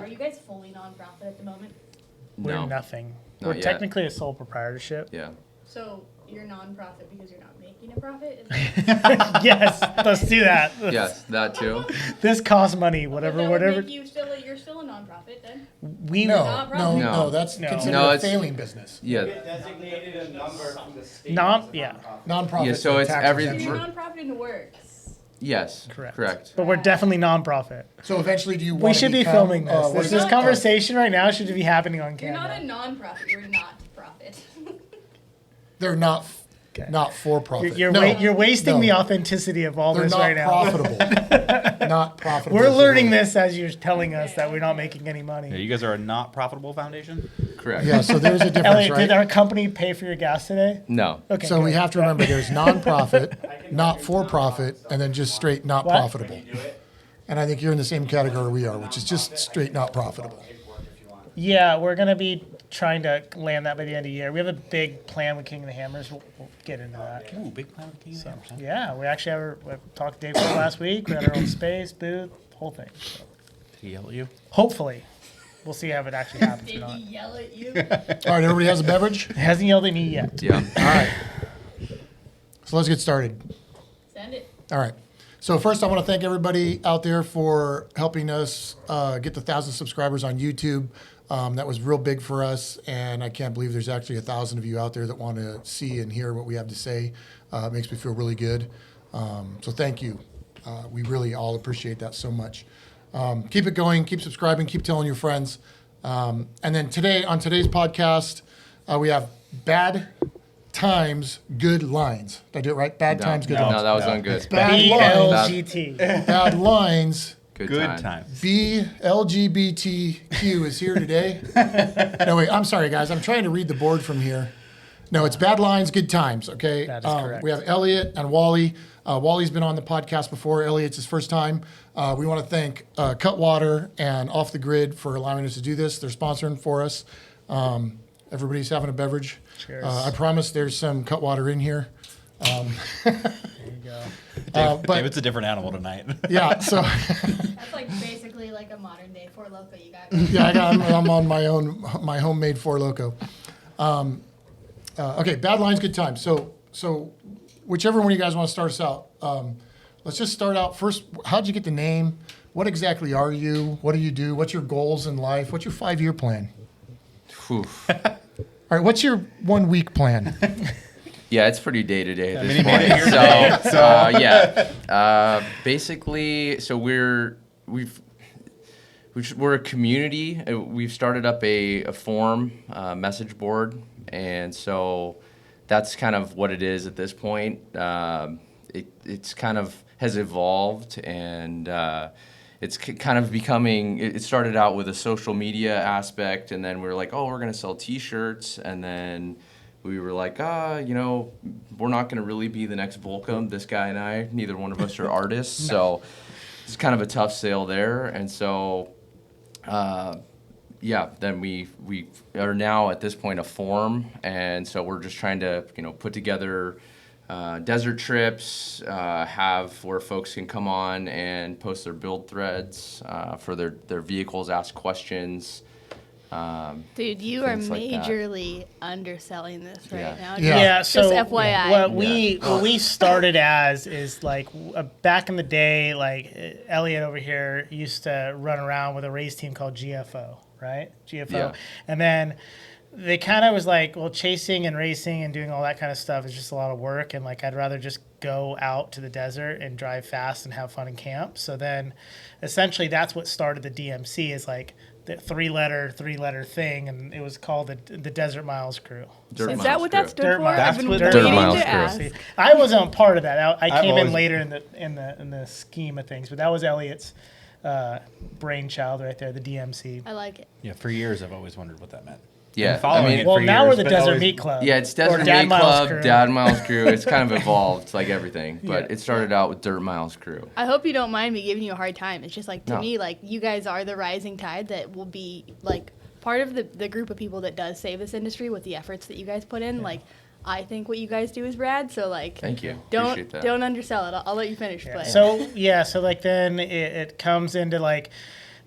Are you guys fully nonprofit at the moment? We're No. nothing. Not We're yet. technically a sole proprietorship. Yeah. So you're nonprofit because you're not making a profit? Is that Yes, let's do that. Yes, that too. This costs money. that Whatever. would Whatever. make you're still a nonprofit then? We No, Nonprofit? No. that's No. considered No, a it's- failing business. Yeah. Designated a number from the state. Non- as a yeah. nonprofit. Nonprofit. Yeah, so it's tax every- So exemption. you're nonprofit in the works. Yes. Correct. But we're definitely nonprofit. So eventually, do you want We to should be become, filming this. what This is this it? conversation right now should be happening on You're not camera. a nonprofit. You're not profit. They're not for profit. You're no, you're wasting no. the authenticity of all They're this not right now. profitable. Not profitable. We're is the learning word. this as you're telling us that we're not making any money. Yeah, you guys are a not profitable foundation? Correct. Yeah, so there's a difference, Elliot, right? did our company pay for your gas today? No. Okay. So we good. have to remember there's nonprofit, not for profit, and then just straight not What? profitable. And I think you're in the same category we are, which is just straight not profitable. Yeah, we're gonna be trying to land that by the end of the year. We have a big plan with King of the Hammers. We'll get into that. Ooh, big plan with King of the Hammers, huh? Yeah, we actually we talked to Dave Cole last week. We had our own space, booth, whole thing. So Did he yell at you? hopefully, we'll see how it actually happens or Did not. he yell at you? All right, everybody has a beverage? It hasn't yelled at me yet. Yeah. All right. So let's get started. Send it. All right. So first, I want to thank everybody out there for helping us get the 1,000 subscribers on YouTube. That was real big for us, and I can't believe there's actually 1,000 of you out there that want to see and hear what we have to say. It makes me feel really good. So thank you. We really all appreciate that so much. Keep it going. Keep subscribing. Keep telling your friends. And then today, on today's podcast, we have bad times, good lines. Did I do it right? Bad times, good No, lines. that was ungood. Bad lines, BLGT. bad lines. Good time. LGBTQ is here today. No, wait, I'm sorry, guys. I'm trying to read the board from here. No, it's bad lines, good times, okay? That is correct. We have Elliot and Wally. Wally's been on the podcast before. Elliot's his first time. We want to thank Cutwater and Off the Grid for allowing us to do this. They're sponsoring for us. Everybody's having a beverage. Cheers. I promise there's some Cutwater in here. There you go. But David's a different animal tonight. yeah, so That's like basically like a modern day Four Loko you got. yeah, I'm on my homemade Four Loko. Okay, bad lines, good times. So whichever one of you guys want to start us out, let's just start out first. How'd you get the name? What exactly are you? What do you do? What's your goals in life? What's your 5-year plan? Whew. All right, what's your 1 week plan? Yeah, it's pretty day to day at I this mean, he made point. it here So, yeah. Basically, so we're a community. We've started up a forum message board, and so that's kind of what it is at this point. It's kind of has evolved, and it's kind of becoming. It started out with a social media aspect, and then we were like, oh, we're going to sell T-shirts, and then we were like, we're not going to really be the next Volcom, this guy and I. Neither one of us are artists, so it's kind of a tough sale there. And so, then we are now at this point a forum, and so we're just trying to, put together desert trips, have where folks can come on and post their build threads for their vehicles, ask questions. Dude, you are Things like that. majorly underselling this right Yeah. now. Yeah. Yeah, so Just FYI. what we started as is like back in the day, like Elliot over here used to run around with a race team called GFO, right? GFO, Yeah. and then they kind of was like, well, chasing and racing and doing all that kind of stuff is just a lot of work, and like I'd rather just go out to the desert and drive fast and have fun and camp. So then, essentially, that's what started the DMC is like the three-letter thing, and it was called the Desert Miles Crew. Dirt Is Miles that what that Crew. stood Dirt for? Miles. I've been Dirt waiting Miles to Crew. ask. I wasn't part of that. I came in always- later in the scheme of things, but that was Elliot's brainchild right there, the DMC. I like it. Yeah, for years I've always wondered what that meant. Yeah, Been following I mean, it Well, for now years, we're the but Desert always- Meat Club. yeah, it's Or Desert Dad Meat Miles Club, Crew. Dad Miles Crew. It's kind of evolved like everything, but Yeah. it started out with Dirt Miles Crew. I hope you don't mind me giving you a hard time. It's just like to No. me, like you guys are the rising tide that will be like part of the group of people that does save this industry with the efforts that you guys put in. Like I think what you guys do is rad. So like Thank you. don't Appreciate that. undersell it. I'll let you finish. Yeah. But So like then it comes into like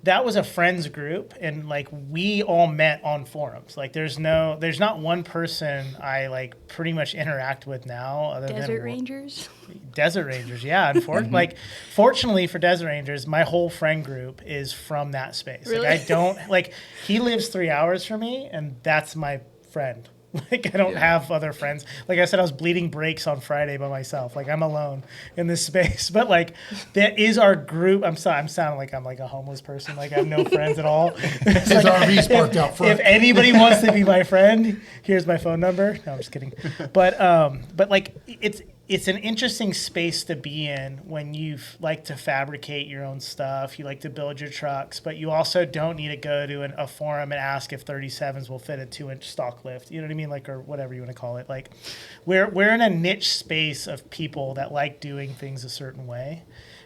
that was a friends group, and like we all met on forums. Like there's not one person I like pretty much interact with now other Desert than Rangers. Desert Rangers. Yeah, like fortunately for Desert Rangers, my whole friend group is from that space. Really? Like I don't like he lives 3 hours from me, and that's my friend. Like I don't have other friends. Like I said, I was bleeding brakes on Friday by myself. Like I'm alone in this space. But like that is our group. I'm sounding like I'm like a homeless person. Like I have no friends at all. His RV's parked out front. If anybody wants to be my friend, here's my phone number. No, I'm just kidding. But like it's an interesting space to be in when you like to fabricate your own stuff. You like to build your trucks, but you also don't need to go to a forum and ask if 37s will fit a 2-inch stock lift. You know what I mean? Like, or whatever you want to call it. Like, we're in a niche space of people that like doing things a certain way.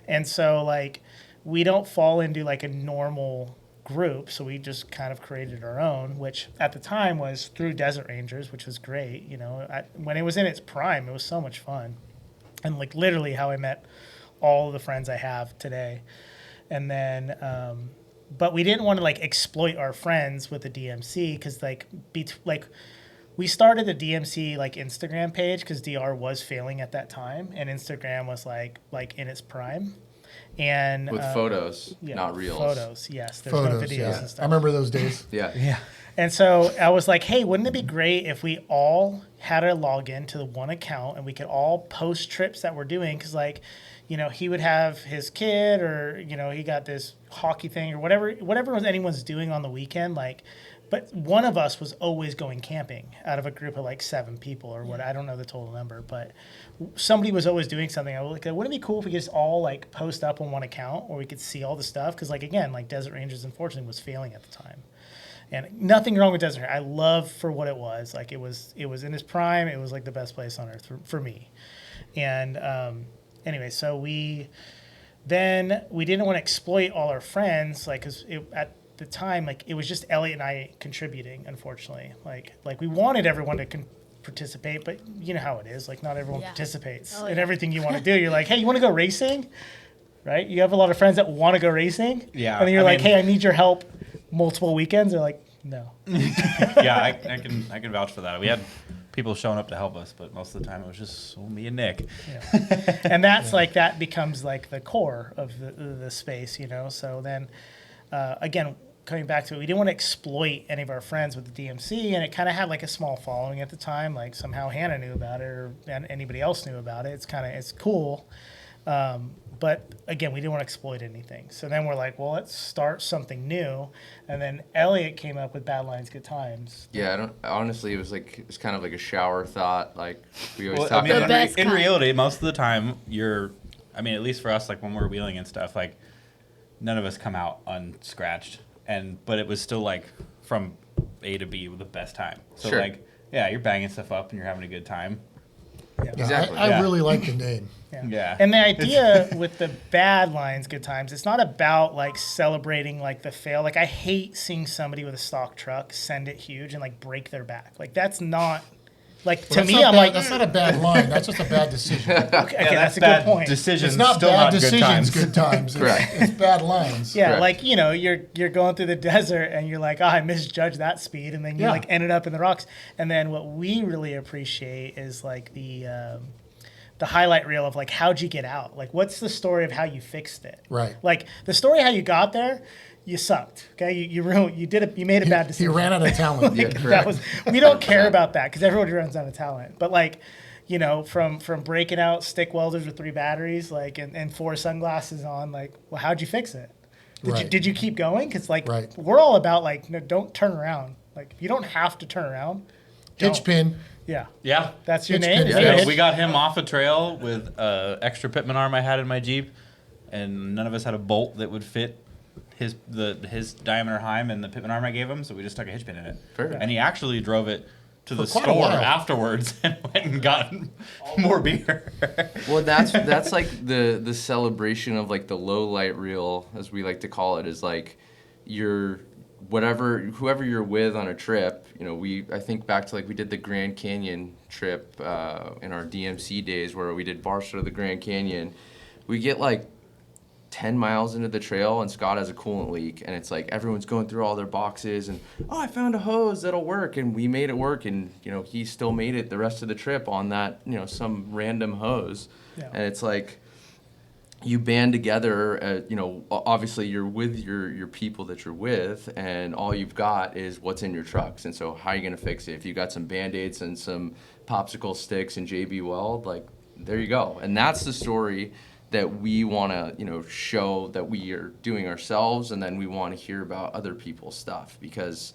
And so, like, we don't fall into, like, a normal group, so we just kind of created our own, which at the time was through Desert Rangers, which was great. You know, when it was in its prime, it was so much fun, and like literally how I met all of the friends I have today. And then, but we didn't want to like exploit our friends with the DMC because like we started the DMC like Instagram page because DR was failing at that time, and Instagram was like in its prime. And With photos, not reels. Photos, yes. There's no videos yeah. and stuff. I remember those days. Yeah. And so I was like, hey, wouldn't it be great if we all had a login to the one account and we could all post trips that we're doing? Because, like, you know, he would have his kid, or, you know, he got this hockey thing, or whatever anyone's doing on the weekend. Like, but one of us was always going camping out of a group of like 7 people or what. I don't know the total number, but somebody was always doing something. I was like, wouldn't it be cool if we could just all like post up on one account where we could see all the stuff? Because, like, again, like Desert Rangers unfortunately was failing at the time. And nothing wrong with Desert Rangers. I love for what it was. Like it was in its prime. It was like the best place on earth for me. And anyway, so we didn't want to exploit all our friends, like, because at the time, like, it was just Elliot and I contributing, unfortunately. Like we wanted everyone to participate, but you know how it is. Like, not everyone participates in everything you want to do. You're like, hey, you want to go racing? Right? You have a lot of friends that want to go racing. Yeah. And then you're hey, I need your help multiple weekends. They're like, no. Yeah, I can vouch for that. We had people showing up to help us, but most of the time it was just me and Nick. Yeah. And that's like, that becomes like the core of the space, you know? So then, again, coming back to it, we didn't want to exploit any of our friends with the DMC, and it kind of had like a small following at the time. Like somehow Hannah knew about it, or anybody else knew about it. It's cool. But again, we didn't want to exploit anything. So then we're like, well, let's start something new. And then Elliot came up with Bad Lines, Good Times. Yeah, honestly, it's kind of like a shower thought. Like we always Well, talk I mean, about. in reality, most of the time, at least for us, like when we're wheeling and stuff, like none of us come out unscratched. But it was still like from A to B with the best time. So Sure. like, yeah, you're banging stuff up and you're having a good time. Yeah. Exactly. I really like the name. Yeah. And the idea with the Bad Lines, Good Times, it's not about like celebrating like the fail. Like, I hate seeing somebody with a stock truck send it huge and like break their back. Like, that's not like, to me, I'm like, that's not a bad line. That's just a bad decision. okay, that's a good point. Decisions, It's not still bad not decisions, good times. good times. Correct. It's bad lines. Yeah, Correct. like, you know, you're going through the desert and you're like, oh, I misjudged that speed, and then you like ended up in the rocks. And then what we really appreciate is like the highlight reel of like, how'd you get out? Like, what's the story of how you fixed it? Right. Like, the story how you got there, you sucked. Okay, you made a bad decision. He ran out of talent. Yeah, That correct. was, we don't care about that because everyone runs out of talent. But like, you know, from breaking out stick welders with 3 batteries, like, and 4 sunglasses on, like, well, how'd you fix it? Did you keep going? Because like, we're all about like, no, don't turn around. Like, you don't have to turn around. Hitch Don't. pin. Yeah, Yeah. that's your Hitch name. pin. Is it Yeah, Hitch? we got him off a trail with extra pitman arm I had in my Jeep, and none of us had a bolt that would fit his diameter heim and the pitman arm I gave him, so we just stuck a hitch pin in it. Perfect. And he actually drove it to the quite a store while. afterwards and went and got more beer. Well, that's like the celebration of like the low light reel, as we like to call it, is like whoever you're with on a trip. You know, I think back to like we did the Grand Canyon trip in our DMC days where we did Barstow to the Grand Canyon. We get like 10 miles into the trail and Scott has a coolant leak, and it's like everyone's going through all their boxes and, oh, I found a hose that'll work, and we made it work, and he still made it the rest of the trip on that some random hose. Yeah. And it's like you band together, obviously you're with your people that you're with, and all you've got is what's in your trucks. And so how are you going to fix it? If you got some Band-Aids and some popsicle sticks and JB Weld, like, there you go. And that's the story that we want to, show that we are doing ourselves, and then we want to hear about other people's stuff, because,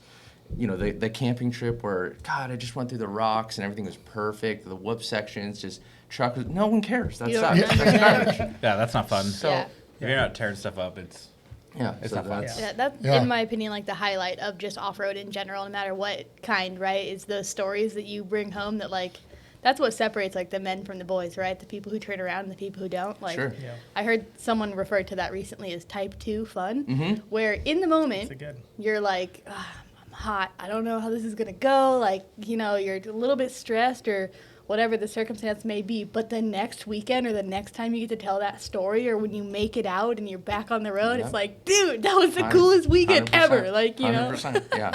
the camping trip where, God, I just went through the rocks and everything was perfect, the whoop sections, just truck, no one cares. That's You don't sucks. remember That's that. garbage. Yeah, that's not fun. So, Yeah. If you're not tearing stuff up, it's it's not fun. Yeah, that's, Yeah. in my opinion, like the highlight of just off-road in general, no matter what kind, right, is those stories that you bring home that, like, that's what separates, like, the men from the boys, right? The people who turn around and the people who don't. Like, Sure. Yeah. I heard someone refer to that recently as type 2 fun, Mm-hmm. where in the moment, That's a good. you're like, I'm hot. I don't know how this is going to go. Like, you're a little bit stressed or whatever the circumstance may be. But the next weekend or the next time you get to tell that story, or when you make it out and you're back on the road, Yeah. it's like, dude, that was the coolest weekend 100%, ever. Like, 100%, yeah.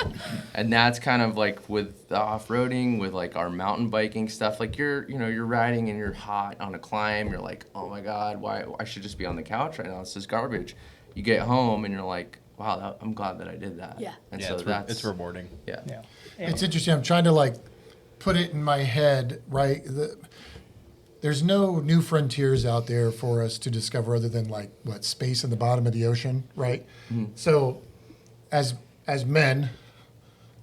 And that's kind of like with the off-roading, with like our mountain biking stuff, like you're riding and you're hot on a climb, you're like, oh my God, why I should just be on the couch right now, this is garbage. You get home and you're like, wow, I'm glad that I did that. Yeah. And Yeah, so it's rewarding. yeah. Yeah. It's interesting. I'm trying to like put it in my head, right? There's no new frontiers out there for us to discover other than like what space in the bottom of the ocean, right? So, as men,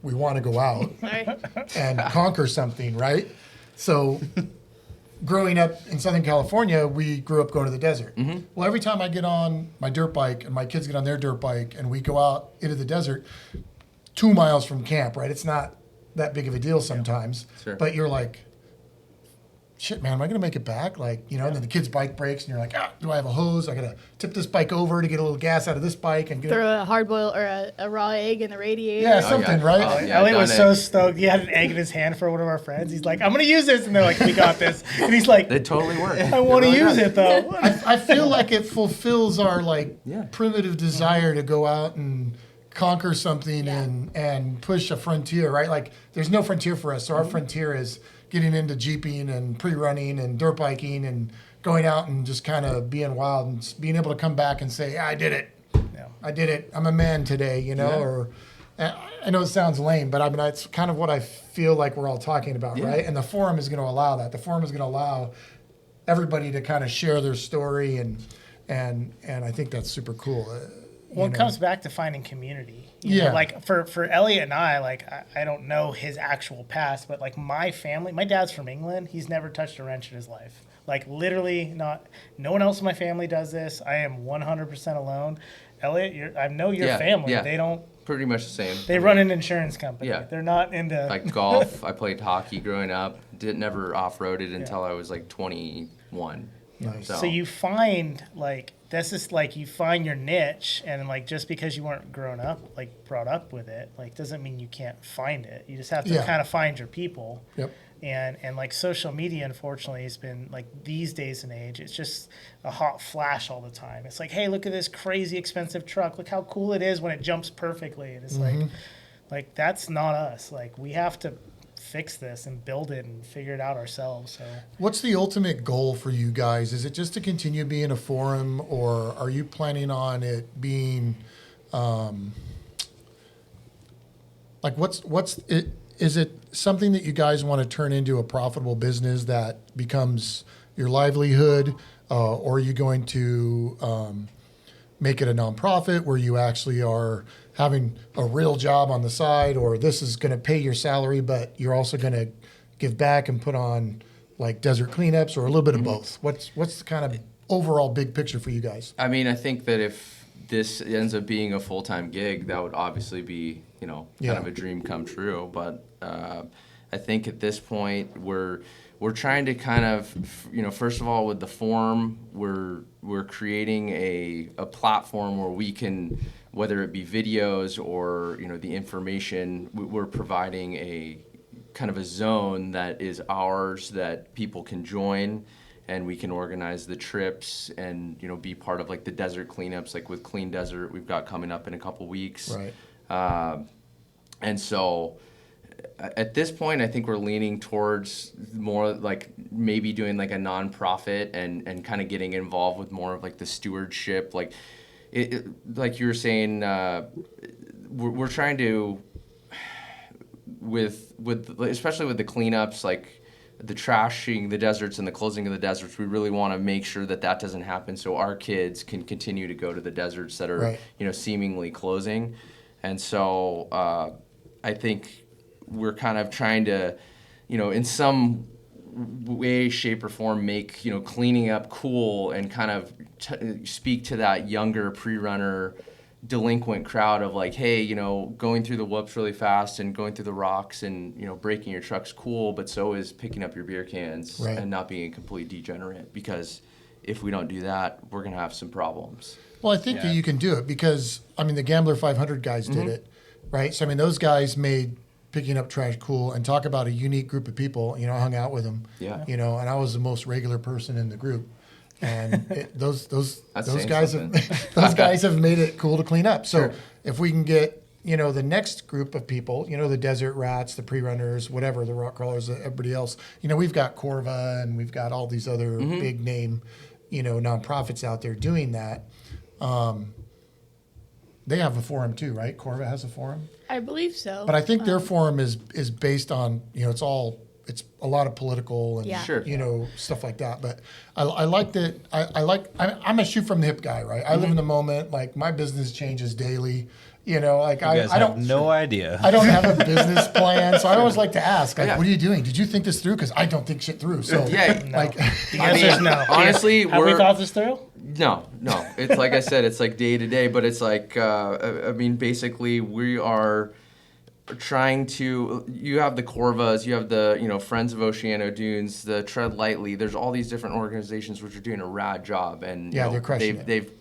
we want to go out Right? and conquer something, right? So, growing up in Southern California, we grew up going to the desert. Well, every time I get on my dirt bike and my kids get on their dirt bike and we go out into the desert, 2 miles from camp, right? It's not that big of a deal sometimes, Sure. but you're like, shit, man, am I going to make it back? Like, and then the kid's bike breaks and you're like, do I have a hose? I got to tip this bike over to get a little gas out of this bike and get Throw a hard boil or a raw egg in the radiator. Yeah, something, right? Oh, yeah, Elliot was done so it. stoked. He had an egg in his hand for one of our friends. He's like, I'm going to use this. And they're like, we got this. And he's like, It totally worked. I want to really use does. it, though. I feel like it fulfills our like Yeah. primitive desire to go out and conquer something and push a frontier, right? Like there's no frontier for us. So our frontier is getting into jeeping and pre-running and dirt biking and going out and just kind of being wild and being able to come back and say, I did it. Yeah. I did it. I'm a man today, Yeah. or I know it sounds lame, but I mean, that's kind of what I feel like we're all talking about, Yeah. right? And the forum is going to allow that. The forum is going to allow everybody to kind of share their story, and I think that's super cool. Well, you it know. comes back to finding community. You know, Yeah. like for Elliot and I, like I don't know his actual past, but like my family, my dad's from England. He's never touched a wrench in his life. Like literally not. No one else in my family does this. I am 100% alone. Elliot, I know your Yeah, family. yeah. They don't. Pretty much the same. They run an insurance company. Yeah. They're not into Like golf, I played hockey growing up. Never off-roaded until I was like 21. Nice. So you find like this is like you find your niche, and like just because you weren't brought up with it, like doesn't mean you can't find it. You just have to Yeah. kind of find your people. Yep. And like social media, unfortunately, has been like these days and age, it's just a hot flash all the time. It's like, hey, look at this crazy expensive truck. Look how cool it is when it jumps perfectly. And it's like that's not us. Like we have to fix this and build it and figure it out ourselves. So What's the ultimate goal for you guys? Is it just to continue being a forum, or are you planning on it being, like what's it? Is it something that you guys want to turn into a profitable business that becomes your livelihood, or are you going to make it a nonprofit where you actually are having a real job on the side, or this is going to pay your salary, but you're also going to give back and put on like desert cleanups, or a little bit of both? What's the kind of overall big picture for you guys? I mean, I think that if this ends up being a full-time gig, that would obviously be, kind Yeah. of a dream come true. But I think at this point, we're trying to kind of, first of all, with the forum, we're creating a platform where we can, whether it be videos or, the information, we're providing a kind of a zone that is ours that people can join and we can organize the trips and, you know, be part of like the desert cleanups, like with Clean Desert we've got coming up in a couple weeks. Right. And so at this point, I think we're leaning towards more like maybe doing like a nonprofit and kind of getting involved with more of like the stewardship, like like you were saying, we're trying to with especially with the cleanups, like the trashing the deserts and the closing of the deserts, we really want to make sure that that doesn't happen so our kids can continue to go to the deserts that are, Right. you know, seemingly closing. And so I think we're kind of trying to, you know, in some way, shape, or form, make, you know, cleaning up cool and kind of speak to that younger pre-runner delinquent crowd of like, hey, you know, going through the whoops really fast and going through the rocks and, you know, breaking your truck's cool, but so is picking up your beer cans Right. and not being a complete degenerate, because if we don't do that, we're going to have some problems. Well, I think that you can do it because, I mean, the Gambler 500 guys did it, right? So, I mean, those guys made picking up trash cool, and talk about a unique group of people. You know, I hung out with them. Yeah. You know, and I was the most regular person in the group. And those That's guys saying have those guys have made it cool to clean up. So Sure. if we can get, you know, the next group of people, you know, the desert rats, the pre-runners, whatever, the rock crawlers, everybody else, you know, we've got Corva and we've got all these other big name, you know, nonprofits out there doing that. They have a forum too, right? Corva has a forum. I believe so. But I think their forum is based on, you know, it's a lot of political and, Yeah. Sure. you know, stuff like that. But I like that. I'm a shoot from the hip guy, right? I live in the moment. Like, my business changes daily. You know, like You guys I have don't no idea. I don't have a business plan. So I always like to ask, like, Yeah. what are you doing? Did you think this through? Because I don't think shit through. So Yeah. like, The answer is no. Honestly, have we we're thought this through? No. It's like I said, it's like day to day, but it's like, I mean, basically we are trying to, you have the Corvas, you have the, you know, Friends of Oceano Dunes, the Tread Lightly, there's all these different organizations which are doing a rad job, and Yeah, you know, they're crushing it. they've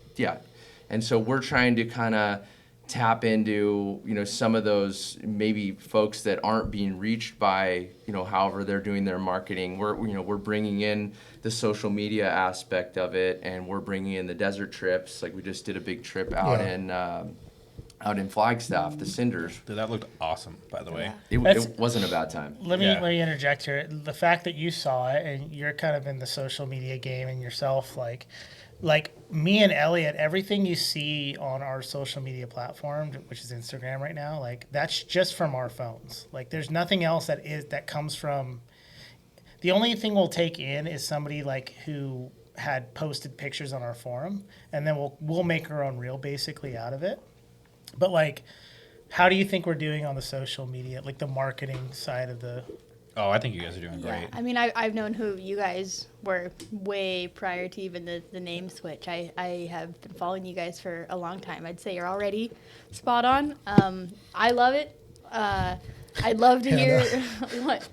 and so we're trying to kind of tap into, you know, some of those maybe folks that aren't being reached by, you know, however they're doing their marketing. We're bringing in the social media aspect of it, and we're bringing in the desert trips. Like, we just did a big trip out in Flagstaff, the Cinders. Dude, that looked awesome, by the way. It That's- wasn't a bad time. Let Yeah. me interject here. The fact that you saw it and you're kind of in the social media game and yourself, like me and Elliot, everything you see on our social media platform, which is Instagram right now, like, that's just from our phones. Like, there's nothing else that comes from. The only thing we'll take in is somebody like who had posted pictures on our forum, and then we'll make our own reel basically out of it. But like, how do you think we're doing on the social media, like the marketing side of the? Oh, I think you guys are doing Yeah, great. I mean, I've known who you guys were way prior to even the name switch. I have been following you guys for a long time. I'd say you're already spot on. I love it. I'd love to hear what.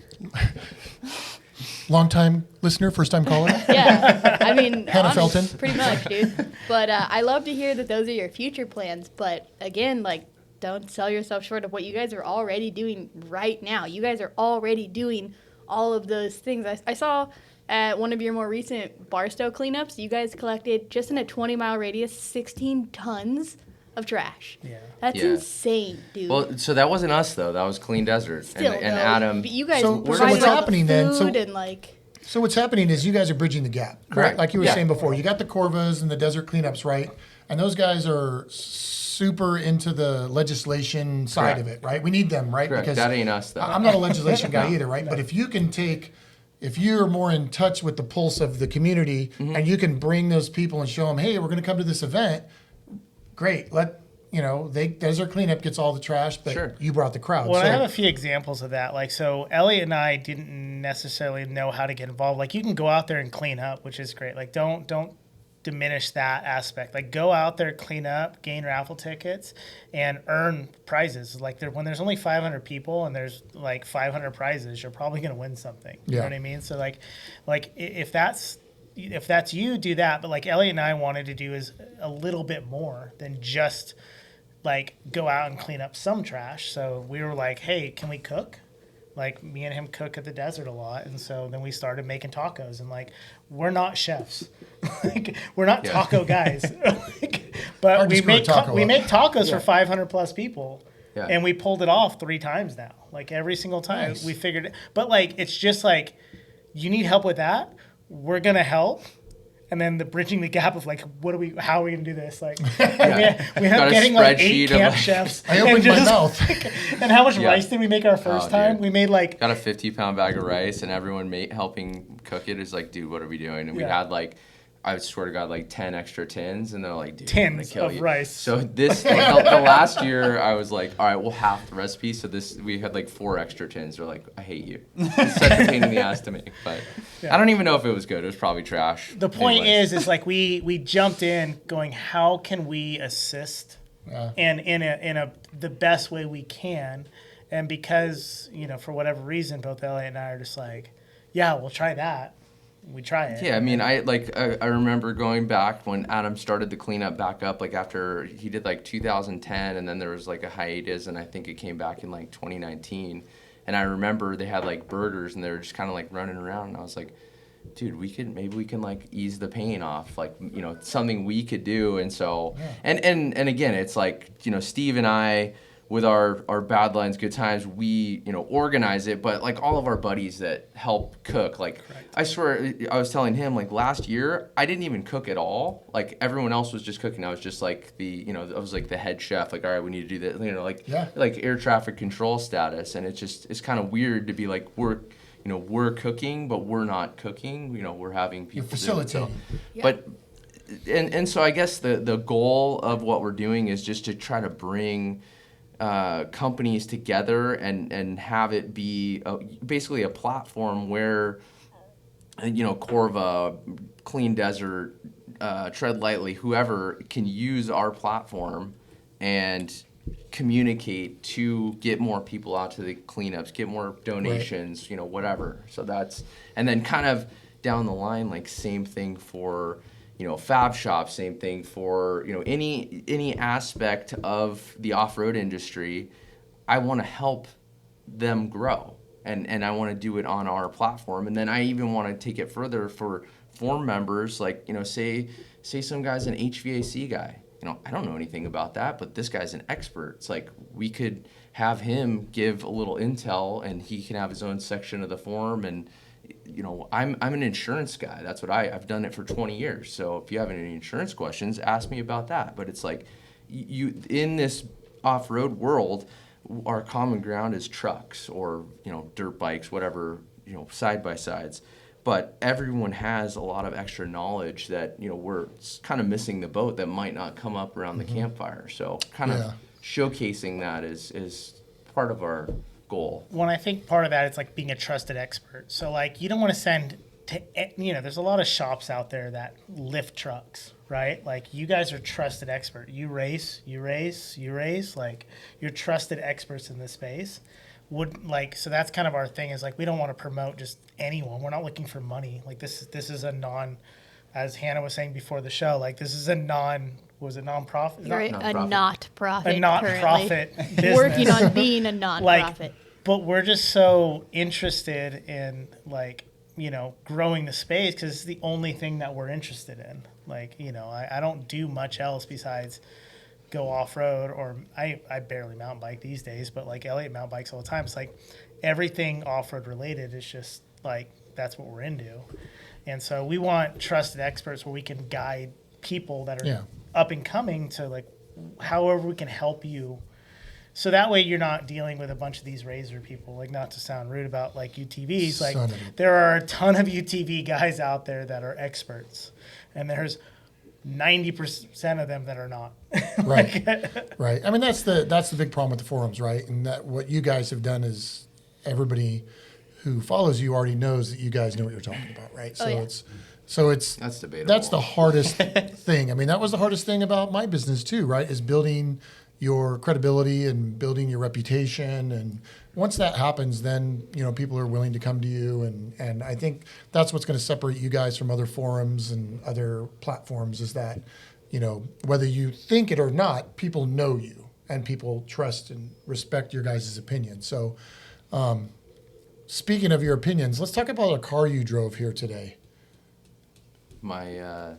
long time listener, first time caller. Yeah, I mean, Hannah Felton. pretty much, dude. But I love to hear that those are your future plans. But again, like, don't sell yourself short of what you guys are already doing right now. You guys are already doing all of those things. I saw at one of your more recent Barstow cleanups, you guys collected, just in a 20-mile radius, 16 tons of trash. Yeah. That's Yeah. insane, dude. Well, so that wasn't us though. That was Clean Desert. Still, and though, Adam. but you guys So provided what's all the happening then? So- food and like. So what's happening is you guys are bridging the gap, right? Correct. Like you were Yeah. saying before, you got the Corvas and the desert cleanups, right? And those guys are super into the legislation side Correct. of it, right? We need them, right? Correct. That ain't us though. I'm not a legislation guy either, right? But if you're more in touch with the pulse of the community Mm-hmm. and you can bring those people and show them, hey, we're going to come to this event, great. Desert cleanup gets all the trash, but Sure. you brought the crowd. Well, so, I have a few examples of that. Like, so Elliot and I didn't necessarily know how to get involved. Like, you can go out there and clean up, which is great. Like, don't diminish that aspect. Like, go out there, clean up, gain raffle tickets, and earn prizes. Like, when there's only 500 people and there's like 500 prizes, you're probably going to win something. You know Yeah. what I mean? So like if that's you, do that. But like Elliot and I wanted to do is a little bit more than just like go out and clean up some trash. So we were like, hey, can we cook? Like me and him cook at the desert a lot, and so then we started making tacos. And like, we're not chefs, like we're not Yeah. taco guys, but Hard to we screw a make taco we up. make tacos Yeah. for 500 plus people, Yeah. and we pulled it off 3 times now. Like every single time Nice. we figured it. But like, it's just like, you need help with that, we're gonna help. And then the bridging the gap of like, how are we gonna do this? Like, we end Got up a getting like 8 spreadsheet of, camp like- chefs. I opened and my mouth. And how much Yeah. rice did we make our first Oh, time? dude. We made like Got a 50-pound bag of rice, and everyone helping cook it is like, dude, what are we doing? And we Yeah. had like, I swear to God, like 10 extra tins, and they're like, dude, I'm gonna tins kill of you. rice. So this, the last year, I was like, all right, we'll half the recipe. So we had like 4 extra tins. They're like, I hate you. It's such a pain in the ass to make. But Yeah. I don't even know if it was good. It was probably trash. The point Anyways. is like we jumped in going, how can we assist Yeah. and in a the best way we can, and because for whatever reason both Elliot and I are just like, yeah, we'll try that. We try it. Yeah, I mean, I remember going back when Adam started the cleanup back up, like after he did like 2010, and then there was like a hiatus, and I think it came back in like 2019. And I remember they had like burgers, and they were just kind of like running around, and I was like, dude, maybe we can like ease the pain off, like something we could do. And so, and again, it's like Steve and I, with our Bad Lines Good Times, we organize it, but like all of our buddies that help cook, like I swear, I was telling him like last year I didn't even cook at all. Like everyone else was just cooking. I was just like I was like the head chef. Like, all right, we need to do this. Like air traffic control status, and it's kind of weird to be like we're cooking, but we're not cooking. We're having people You're do it. facilitating. So, but and so I guess the goal of what we're doing is just to try to bring companies together and have it be basically a platform where Corva, Clean Desert, Tread Lightly, whoever can use our platform and communicate to get more people out to the cleanups, get more donations, whatever. So and then kind of down the line, like same thing for fab shop, same thing for any aspect of the off-road industry. I want to help them grow, and I want to do it on our platform. And then I even want to take it further for forum members, like say some guy's an HVAC guy. I don't know anything about that, but this guy's an expert. It's like we could have him give a little intel, and he can have his own section of the forum. And I'm an insurance guy. That's what I've done it for 20 years. So if you have any insurance questions, ask me about that. But it's like you in this off-road world, our common ground is trucks or dirt bikes, whatever, side by sides. But everyone has a lot of extra knowledge that we're kind of missing the boat that might not come up around the campfire. So kind of showcasing that is part of our goal. When I think part of that, it's like being a trusted expert. So like you don't want to send to there's a lot of shops out there that lift trucks, right? Like you guys are trusted expert. You race, like you're trusted experts in this space. So that's kind of our thing, is like we don't want to promote just anyone. We're not looking for money. Like this is a as Hannah was saying before the show, like this is a non-profit? You're a Nonprofit. not-profit. A not-profit business. Working on being a non-profit. But we're just so interested in growing the space because it's the only thing that we're interested in. I don't do much else besides go off-road, or I barely mountain bike these days, but like Elliot mountain bikes all the time. It's like everything off-road related is just like that's what we're into. And so we want trusted experts where we can guide people that are up and coming to like however we can help you. So that way you're not dealing with a bunch of these razor people, like not to sound rude about like UTVs. Like Son of a- there are a ton of UTV guys out there that are experts, and there's 90% of them that are not. Right. Right. I mean, that's the big problem with the forums, right? And that what you guys have done is everybody who follows you already knows that you guys know what you're talking about, right? So it's That's debatable. That's the hardest thing. I mean, that was the hardest thing about my business too, right? Is building your credibility and building your reputation. And once that happens, then, people are willing to come to you. And I think that's what's going to separate you guys from other forums and other platforms, is that, whether you think it or not, people know you and people trust and respect your guys' opinion. So, speaking of your opinions, let's talk about a car you drove here today. My Your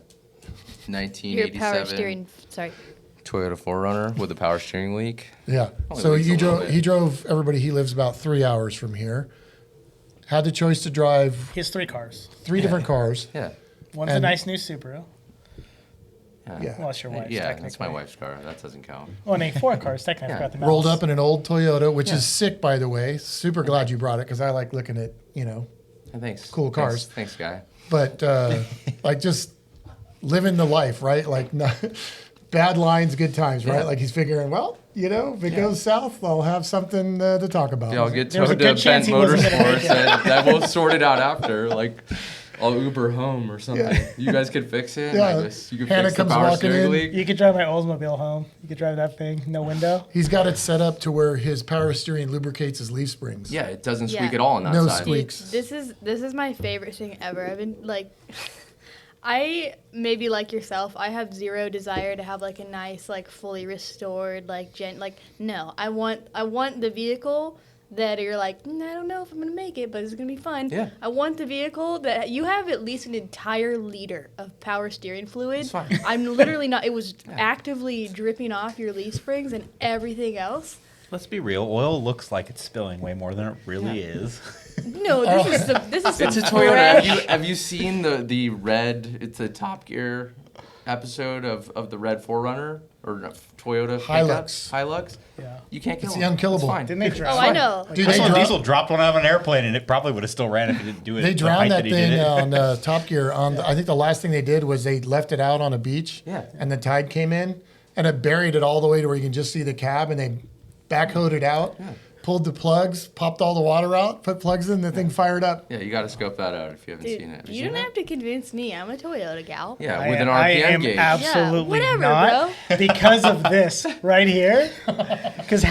1987 power steering. Sorry. Toyota 4Runner with a power steering leak. Yeah. Only So leaks a you little drove. bit. He drove. Everybody. He lives about 3 hours from here. Had the choice to drive He has 3 cars. 3 different cars. Yeah. One's a And- nice new Subaru. Yeah. Well, it's your wife's, Yeah, technically. that's my wife's car. That doesn't count. Well, no, 4 cars, technically. I Yeah. forgot the Rolled mouse. up in an old Toyota, which Yeah. is sick, by the way. Super glad you brought it because I like looking at And thanks. Cool cars. Thanks, guy. but like just living the life, right? Like not, bad lines, good times, right? Yeah. Like he's figuring, well, if it goes south, I'll have something to talk about. Yeah, I'll get There was a towed to good chance Bent he wasn't gonna make Motorsports and that will sort it out after. Like, I'll Uber home or something. Yeah. You guys could fix it. Yeah. You could Hannah fix the comes power walking steering in. leak. You could drive my Oldsmobile home. You could drive that thing, no window. He's got it set up to where his power steering lubricates his leaf springs. Yeah, it doesn't Yeah. squeak at all on that No side. squeak. Dude, this is my favorite thing ever. I've been like, I maybe like yourself. I have zero desire to have like a nice, like fully restored, no. I want the vehicle that you're like, I don't know if I'm gonna make it, but it's gonna be fun. Yeah. I want the vehicle that you have at least an entire liter of power steering fluid. It's fine. I'm literally not. It was actively dripping off your leaf springs and everything else. Let's be real. Oil looks like it's spilling way more than it really is. No, this is some It's a Toyota. Have you seen the red? It's a Top Gear episode of the red 4Runner or no, Toyota pickup? Hilux. Hilux. Yeah. You can't kill It's them. the unkillable. It's fine. Didn't they drive? Oh, I know. Dude, This they, one dro- Diesel dropped one out of an airplane, and it probably would have still ran if it didn't do it. they the drowned height that he did thing it. on Top Gear. I think the last thing they did was they left it out on a beach. Yeah. And the tide came in, and it buried it all the way to where you can just see the cab, and they backhoed it out. Yeah. Pulled the plugs, popped all the water out, put plugs in, the thing fired up. Yeah, you got to scope that out if you haven't Dude, seen it. you don't have to convince me. I'm a Toyota gal. Yeah, I with an am- I RPM am gauge. absolutely whatever, not because of this right here. Because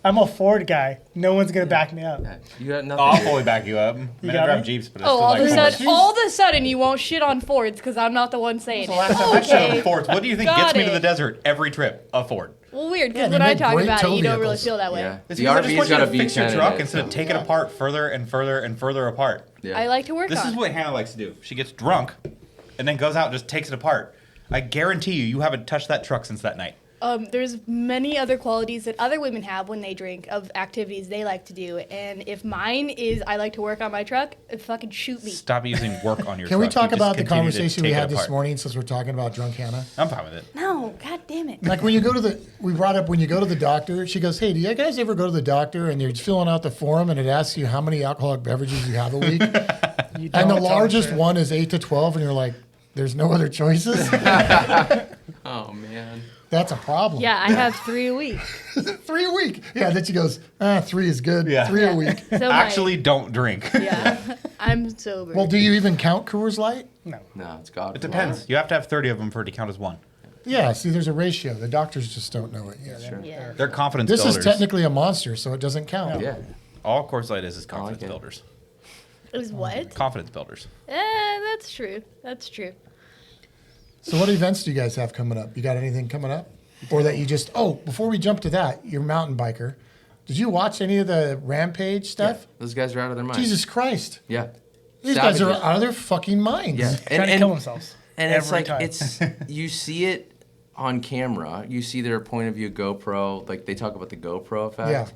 I'm a Ford guy. No one's gonna back me up. Yeah, you got Oh, nothing. I'll to do. fully back you up. I mean, I got drive me? Jeeps, but I Oh, still all like of a Fords. sudden, all of a sudden, you won't shit on Fords because I'm not the one saying The it. last time I showed Okay. up Fords. What do you think Got gets me to it. the desert every trip? A Ford. Well, weird Yeah, because they when I make talk great about it, tow you don't really vehicles. feel that way. Yeah. It's The because I just RV's want you got to a fix your V10 in truck it. instead of taking it apart further and further and further apart. Yeah. I like to work This on is it. what Hannah likes to do. She gets drunk and then goes out and just takes it apart. I guarantee you haven't touched that truck since that night. There's many other qualities that other women have when they drink of activities they like to do. And if mine is I like to work on my truck, fucking shoot me. Stop using work on your Can truck. we talk You just about the continue to conversation we take it had this apart. morning since we're talking about drunk Hannah? I'm fine with it. No, god damn it. Like when you go to we brought up when you go to the doctor, she goes, hey, do you guys ever go to the doctor and you're filling out the form and it asks you how many alcoholic beverages you have a week? You And the don't, largest sure. one is 8 to 12, and you're like, there's no other choices? Oh man. That's a problem. Yeah, I have 3 a week. 3 a week. Yeah, then she goes, 3 is good. Yeah. 3 a week. So my- Actually, don't drink. yeah, I'm sober. Well, do you even count Coors Light? No. No, it's God. It depends. You have to have 30 of them for it to count as one. Yeah, see, there's a ratio. The doctors just don't know it yet. Sure. yeah. They're confidence This builders. is technically a monster, so it doesn't count. Yeah. All Coors Light is like confidence it. builders. It was what? Confidence builders. That's true. That's true. So what events do you guys have coming up? You got anything coming up? Or that you just, before we jump to that, you're a mountain biker. Did you watch any of the Rampage stuff? Those guys are out of their minds. Jesus Christ. Yeah. These guys are Savages. out of their fucking minds. Yeah. Trying to kill themselves. And it's every like time. it's you see it on camera. You see their point of view GoPro. Like they talk about the GoPro effect. Yeah.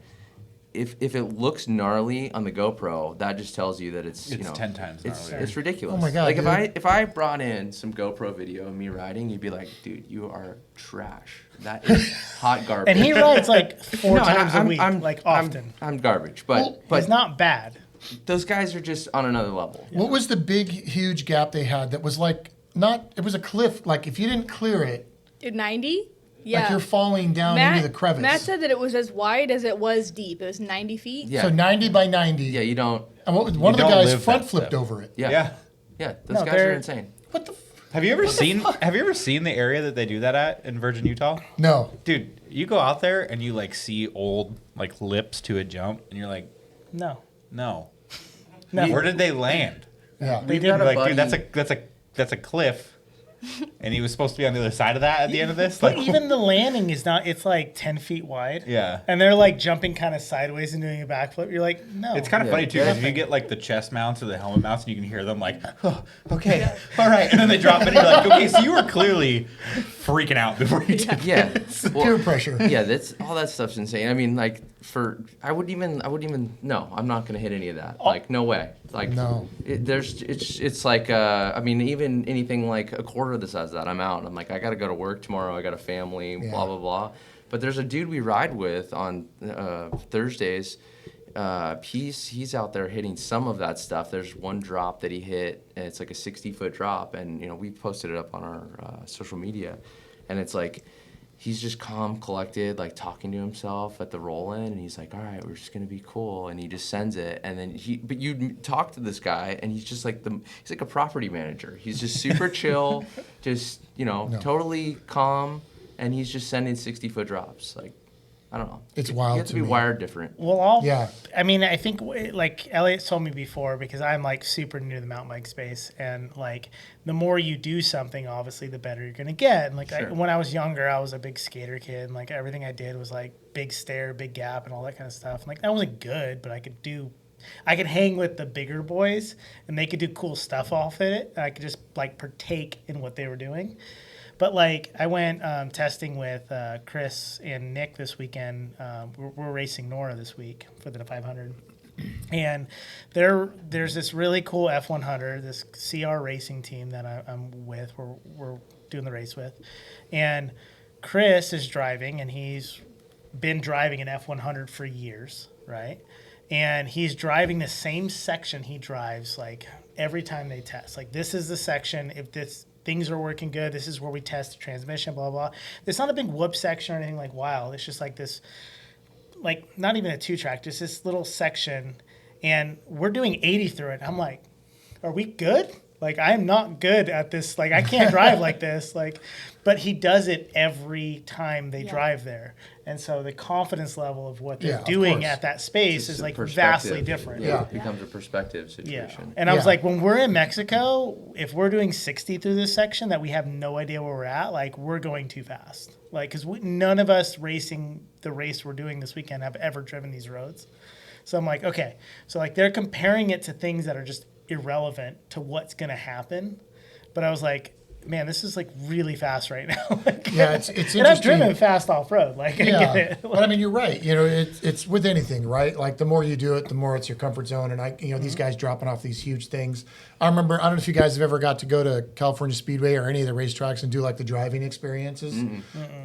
If it looks gnarly on the GoPro, that just tells you that it's It's 10 times it's gnarlier. it's ridiculous. Oh my God, Like dude. if I brought in some GoPro video of me riding, you'd be like, dude, you are trash. That is hot garbage. And he rides like 4 No, times a I'm- week, I'm- like I'm- often. I'm garbage, but It's not bad. those guys are just on another level. What was the big, huge gap they had that was like, it was a cliff, like if you didn't clear it, 90? Yeah. like you're falling down into the crevice. Matt said that it was as wide as it was deep. It was 90 feet. Yeah. So 90 by 90. Yeah, you don't. And one of the don't guys live front that flipped step. over it. Yeah. Yeah. Yeah. Those No, guys are they're- insane. What the? Have you ever seen the area that they do that at in Virgin, Utah? No. Dude, you go out there and you like see old like lips to a jump and you're like, No. no. No. Where did they land? Yeah. They We've got did a Like, buddy- dude, that's a cliff and he was supposed to be on the other side of that at the end of this. But Like, even the landing is not. It's like 10 feet wide. yeah. And they're like jumping kind of sideways and doing a backflip. You're like, no. It's kind of Yeah. funny too because you get like the chest mounts or the helmet mounts, and you can hear them like, "Oh, okay, all right," and then they drop it. And you're like, "Okay, so you were clearly freaking out before you did." Yeah. Peer pressure. Yeah, that's all that stuff's insane. I mean, like I wouldn't even no, I'm not gonna hit any of that. Like no way. Like No. it's like I mean even anything like a quarter of the size of that, I'm out. I'm like I gotta go to work tomorrow. I got a family. Yeah. Blah blah blah. But there's a dude we ride with on Thursdays. He's out there hitting some of that stuff. There's one drop that he hit, and it's like a 60-foot drop, and we posted it up on our social media, and it's like he's just calm, collected, like talking to himself at the roll-in, and he's like, "All right, we're just gonna be cool," and he just sends it, and then but you talk to this guy, and he's just like he's like a property manager. He's just super chill, just totally calm, and he's just sending 60-foot drops. Like, I don't know. It's wild You have to to be me. wired different. Well, Yeah. I mean, I think like Elliot told me before, because I'm like super new to the mountain bike space, and like the more you do something, obviously, the better you're gonna get. And like Sure. when I was younger, I was a big skater kid, and like everything I did was like big stair, big gap, and all that kind of stuff. And, like that wasn't good, but I could hang with the bigger boys, and they could do cool stuff off it. And I could just like partake in what they were doing. But like I went testing with Chris and Nick this weekend. We're racing Nora this week for the 500, and there's this really cool F100, this CR racing team that I'm with. We're doing the race with, and Chris is driving, and he's been driving an F100 for years, right? And he's driving the same section he drives like every time they test. Like this is the section if this. Things are working good. This is where we test the transmission, blah, blah. It's not a big whoop section or anything like wild. It's just like this, like not even a 2-track, just this little section. And we're doing 80 through it. I'm like, are we good? Like, I'm not good at this. Like, I can't drive like this. Like, but he does it every time they drive there. And so the confidence level of what they're Yeah, of doing course. at that space Just is a like perspective. vastly different. Yeah, it becomes a perspective Yeah. situation. And I was Yeah. like, when we're in Mexico, if we're doing 60 through this section that we have no idea where we're at, like we're going too fast. Like, because none of us racing the race we're doing this weekend have ever driven these roads. So I'm like, okay. So like they're comparing it to things that are just irrelevant to what's going to happen. But I was like, man, this is like really fast right now. Like, Yeah, it's and I've interesting. driven fast off road. Like, I get it. But I mean, you're right. It's with anything, right? Like the more you do it, the more it's your comfort zone. And these guys dropping off these huge things. I remember, I don't know if you guys have ever got to go to California Speedway or any of the racetracks and do like the driving experiences.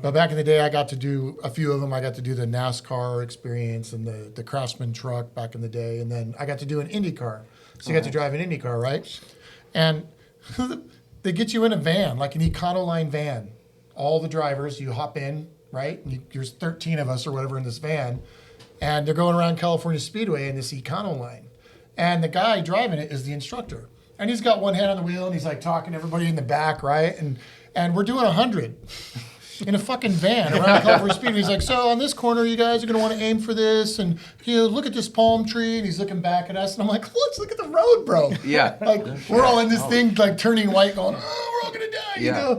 But back in the day, I got to do a few of them. I got to do the NASCAR experience and the Craftsman truck back in the day. And then I got to do an IndyCar. So you got to drive an IndyCar, right? And they get you in a van, like an Econoline van. All the drivers, you hop in, right? And there's 13 of us or whatever in this van. And they're going around California Speedway in this Econoline. And the guy driving it is the instructor. And he's got one hand on the wheel and he's like talking to everybody in the back, right? And we're doing 100 in a fucking van around California Speedway. He's like, so on this corner, you guys are going to want to aim for this. And look at this palm tree. And he's looking back at us. And I'm like, let's look at the road, bro. Yeah. Like, we're all in this thing, like turning white, going, oh, we're all going to die, Yeah.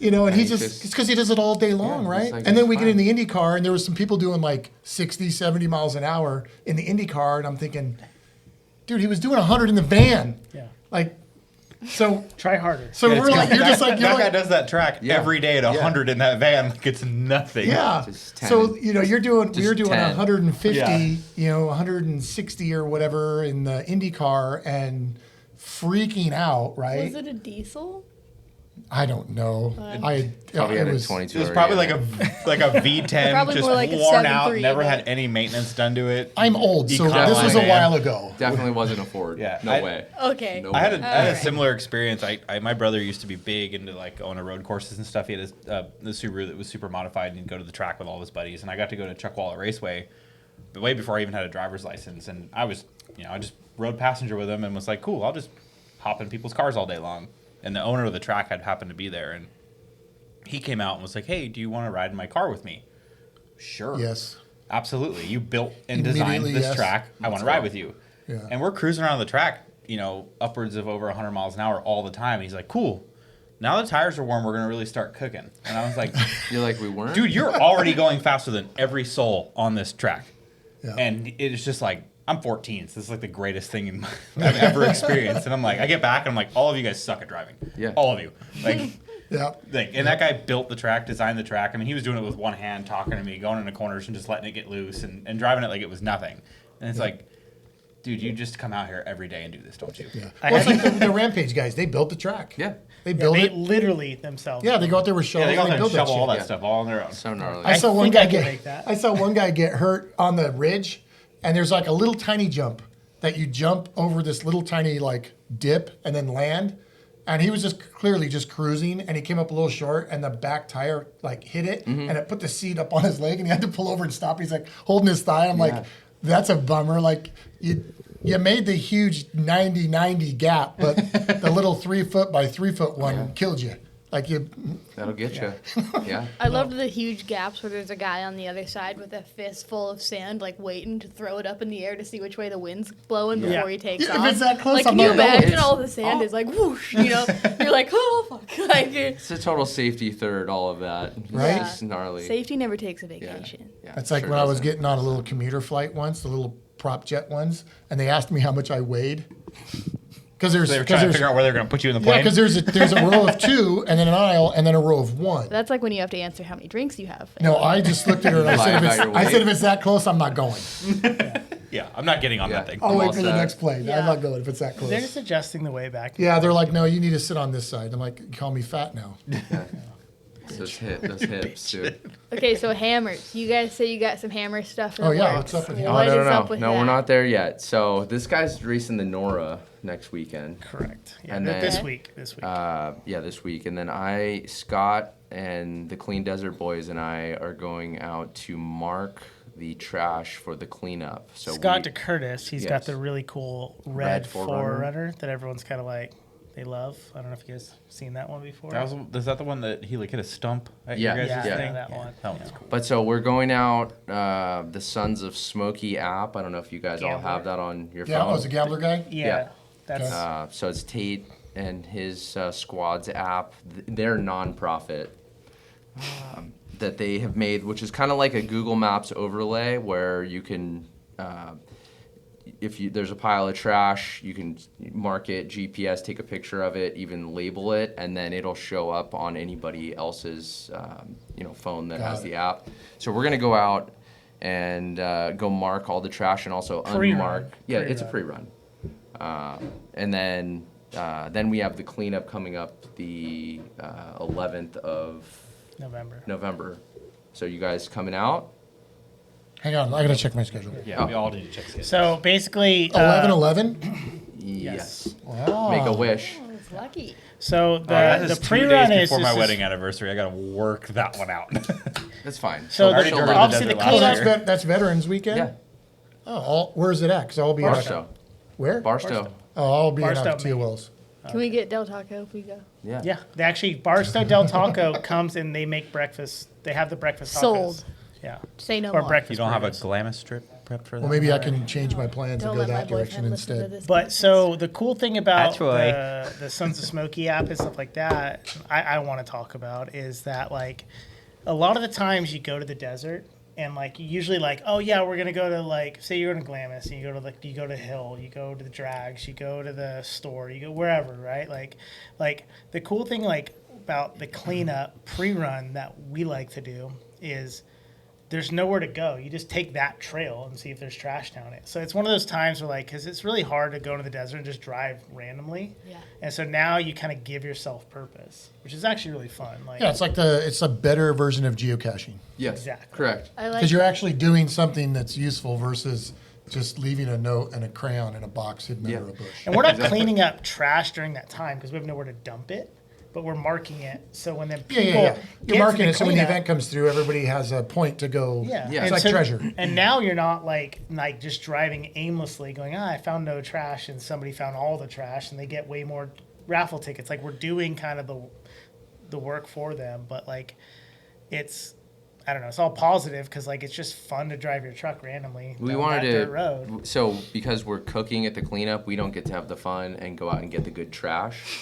and he's Anxious. just, it's because he does it all day long, Yeah, right? it's like, And then it's we get in fine. the Indy car, and there was some people doing like 60, 70 miles an hour in the Indy car, and I'm thinking, dude, he was doing 100 in the van. Yeah. Like, so Try harder. we're like, you're just like, you're that guy like, does that track Yeah. every day at 100 in that van like it's nothing. yeah. Just 10. So, we're doing 10. 150, 160 or whatever in the Indy car and freaking out, right? Was it a diesel? I don't know. Probably it had a was, 22. It was already, probably yeah. like a V10, Probably just more like a worn out, 7.3, never but- had any maintenance done to it. I'm old, so Econoline this was a van. while ago. Definitely wasn't a Ford. Yeah, No I- way. Okay. No I had a, way. I had a Alright. similar experience. My brother used to be big into like going to road courses and stuff. He had the Subaru that was super modified, and he'd go to the track with all his buddies. And I got to go to Chuckwalla Raceway, but way before I even had a driver's license. And I was, I just rode passenger with him and was like, cool, I'll just hop in people's cars all day long. And the owner of the track had happened to be there, and he came out and was like, hey, do you want to ride in my car with me? Sure. Yes. Absolutely. You built and designed Immediately, this yes. track. I want to ride with you. Yeah. And we're cruising around the track, upwards of over 100 miles an hour all the time. And he's like, cool. now the tires are warm, we're going to really start cooking. And I was like, You're like, we weren't? dude, you're already going faster than every soul on this track. Yeah. And it's just like, I'm 14, so this is like the greatest thing I've ever experienced. And I'm like, I get back and I'm like, all of you guys suck at driving. Yeah. All of you. Like, Yeah. and that guy built the track, designed the track. I mean, he was doing it with one hand, talking to me, going into corners and just letting it get loose and driving it like it was nothing. And it's like, dude, you just come out here every day and do this, don't you? Yeah. Well, it's like the Rampage guys. They built the track. Yeah. They built They it. literally themselves. Yeah, they go out there with Yeah, shovels they go out there and and build that shovel all shit. that stuff all on their own. So gnarly. I saw one think guy I can make get. that. I saw one guy get hurt on the ridge, and there's like a little tiny jump that you jump over this little tiny like dip and then land. And he was just clearly just cruising, and he came up a little short, and the back tire like hit it, and it put the seat up on his leg, and he had to pull over and stop. He's like holding his thigh. I'm like, that's a bummer. Like you made the huge 90-90 gap, but the little 3 foot by 3 foot one killed you. Like you. That'll get you. Yeah. I loved the huge gaps where there's a guy on the other side with a fist full of sand, like waiting to throw it up in the air to see which way the wind's blowing before he takes Yeah, if off. it's that close, like, I'm can you not going. imagine It's- all the sand is like whoosh, you know? You're like, oh fuck, like It's a total safety third, all of that. Right? It's just gnarly. safety never takes a Yeah. vacation. Yeah, That's like sure when I was doesn't. getting on a little commuter flight once, the little prop jet ones, and they asked me how much I weighed. Because there's They were trying to figure out where they're going to put you in the yeah, plane. because there's a row of 2, and then an aisle, and then a row of 1. That's like when you have to answer how many drinks you have. No, I just looked at her and I Lie said, about your I said, weight. if it's that close, I'm not going. Yeah, I'm not getting on Yeah. that thing. I'll I'm wait all for the set. next plane. Yeah. I'm not going if it's that close. They're just adjusting the way back. Yeah, they're like, no, you need to sit on this side. I'm like, call me fat now. Those hips, dude. Okay, so hammers. You guys say you got some hammer stuff in Oh, the yeah, works. what's up with you? What Oh, is no. up with No, that? we're not there yet. So this guy's racing the Nora next weekend. Correct. Yeah, And this then- week. This week. Yeah, this week. And then Scott, and the Clean Desert Boys and I are going out to mark the trash for the cleanup. So Scott DeCurtis, he's got Yes. the really cool Red red 4Runner. 4Runner that everyone's kind of like, they love. I don't know if you guys seen that one before. Is that the one that he like hit a stump at Yeah. your guys' yeah, thing? that one. That one's cool. But so we're going out the Sons of Smoky app. I don't know if you guys all have that on your Yeah, I phone. was a gambler guy. Yeah, Yeah. that's So it's Tate and his squad's app. They're nonprofit that they have made, which is kind of like a Google Maps overlay where you can, there's a pile of trash, you can mark it, GPS, take a picture of it, even label it, and then it'll show up on anybody else's phone that has the app. So we're gonna go out and go mark all the trash and also Pre-run. unmark. Yeah, it's a Pre-run. pre-run. And then we have the cleanup coming up the 11th of November. So you guys coming out? Hang on, I gotta check my schedule. Yeah, we all need to check this. So basically, 11/11. Yes. Wow. Make a wish. Oh, it's lucky. so That the is the 2 days pre-run is before my just wedding anniversary. I gotta work that one out. That's fine. So I already She'll drove love to obviously desert the last Oh, cleanup. year. that's Veterans Weekend. Yeah. Oh, where's it at? Because I'll be Barstow. Where? Barstow. Oh, I'll be in Barstow, TOLs. Can we get Del Taco if we go? Yeah. Yeah, they actually Barstow Del Taco comes and they make breakfast. They have the breakfast tacos. Sold. Yeah. Say no Or more. breakfast. You don't have a burritos. Glamis strip prepped for that? Well, maybe I can change my plans Don't and go let my that direction boyfriend listen to instead. this. But so the cool thing about Troy. the Sons of Smoky app and stuff like that, I want to talk about is that like a lot of the times you go to the desert and like you usually like, oh yeah, we're gonna go to like, say you're going to Glamis and you go to Hill, you go to the Drags, you go to the store, you go wherever, right? Like the cool thing like about the cleanup pre-run that we like to do is there's nowhere to go. You just take that trail and see if there's trash down it. So it's one of those times where like, because it's really hard to go into the desert and just drive randomly. Yeah. And so now you kind of give yourself purpose, which is actually really fun. Like, Yeah, it's a better version of geocaching Yes. Exactly. Correct. I like because you're actually doing something that's useful versus just leaving a note and a crayon in a box hidden Yeah. under a bush. and we're not Exactly. cleaning up trash during that time because we have nowhere to dump it, but we're marking it. So when the people Yeah. get You're to marking the it so when the cleanup- event comes through, everybody has a point to go. Yeah. Yeah. It's And like so- treasure. And now you're not like just driving aimlessly going, I found no trash and somebody found all the trash and they get way more raffle tickets. Like we're doing kind of the work for them, but like it's, I don't know, it's all positive because like it's just fun to drive your truck randomly We down wanted that dirt road. So because we're cooking at the cleanup, we don't get to have the fun and go out and get the good trash.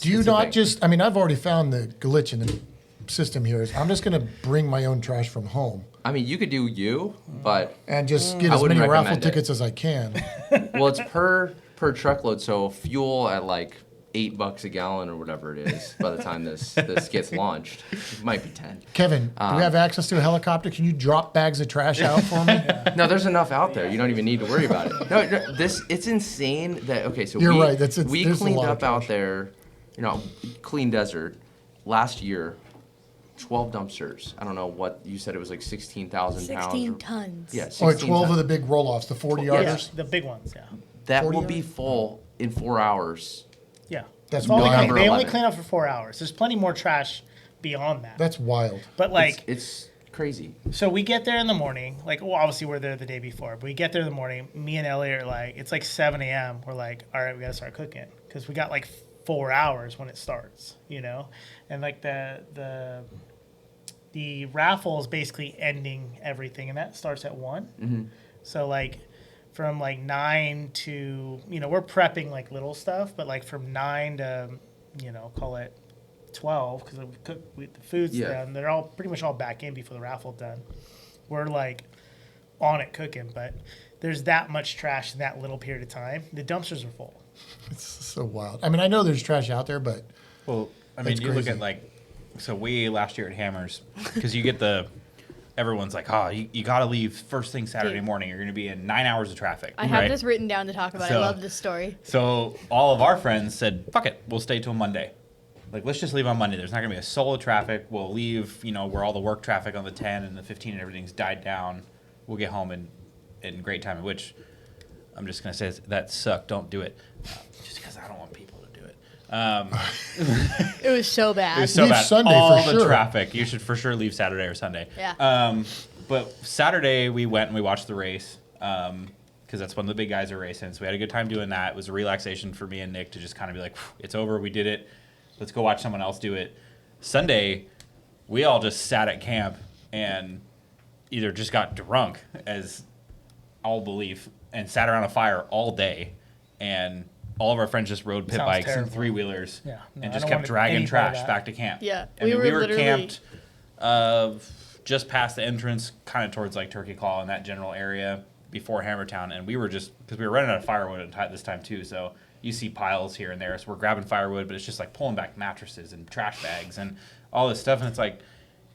Do you it's a not thing. just, I mean, I've already found the glitch in the system here is I'm just going to bring my own trash from home I mean, you could do you, but and just get I as wouldn't many raffle recommend it. tickets as I can. well, it's per truckload. So fuel at like $8 a gallon or whatever it is. By the time this gets launched, it might be 10. Kevin, do we have access to a helicopter? Can you drop bags of trash out for me? No, there's enough out there. You don't even need to worry about it. No, it's insane that okay. So You're we, right. we there's a cleaned lot of up out trash. there, clean desert last year. 12 dumpsters. I don't know what you said. It was like 16,000 pounds. 16 tons. Yeah, Oh, 16 12 of tons. the big roll-offs, the 40 Yeah. yarders. The big ones, yeah. That 40 will be full in 4 hours. Yeah. That's It's all they wild. clean. They only 11. clean up for 4 hours. There's plenty more trash beyond that. That's wild. But like, It's crazy. so we get there in the morning. Like, well, obviously we're there the day before, but we get there in the morning. Me and Ellie are like, it's like 7 a.m. We're like, all right, we got to start cooking because we got like 4 hours when it starts, and like the raffle is basically ending everything, and that starts at 1. Mm-hmm. So like from like 9 to we're prepping like little stuff, but like from 9 to call it 12 because the food's Yeah. done. They're all pretty much all back in before the raffle done. We're like on it cooking, but there's that much trash in that little period of time. The dumpsters are full. It's so wild. I mean, I know there's trash out there, but Well, I mean, That's you look crazy. at like, so we last year at Hammers, because you get everyone's like, oh, you got to leave first thing Saturday Dude. morning. You're going to be in 9 hours of traffic. I have right? this written down to talk about. I So- love this story. So all of our friends said, fuck it, we'll stay till Monday. Like, let's just leave on Monday. There's not going to be a soul of traffic. We'll leave, where all the work traffic on the 10 and the 15 and everything's died down. We'll get home in great time, which I'm just going to say that sucked. Don't do it. Just because I don't want people to do it. It was so bad. It was so Leave bad. Sunday all for the sure. traffic. You should for sure leave Saturday or Sunday. Yeah. But Saturday we went and we watched the race because that's when the big guys are racing. So we had a good time doing that. It was a relaxation for me and Nick to just kind of be like, it's over. We did it. Let's go watch someone else do it. Sunday, we all just sat at camp and either just got drunk, as all believe, and sat around a fire all day. And all of our friends just rode pit Sounds bikes terrible. and three-wheelers Yeah. No, and I just don't kept want dragging any part of trash that. back to camp. Yeah, I we mean, were we were literally- camped just past the entrance, kind of towards like Turkey Claw in that general area before Hammertown, and we were just because we were running out of firewood at this time too. So you see piles here and there, so we're grabbing firewood, but it's just like pulling back mattresses and trash bags and all this stuff, and it's like,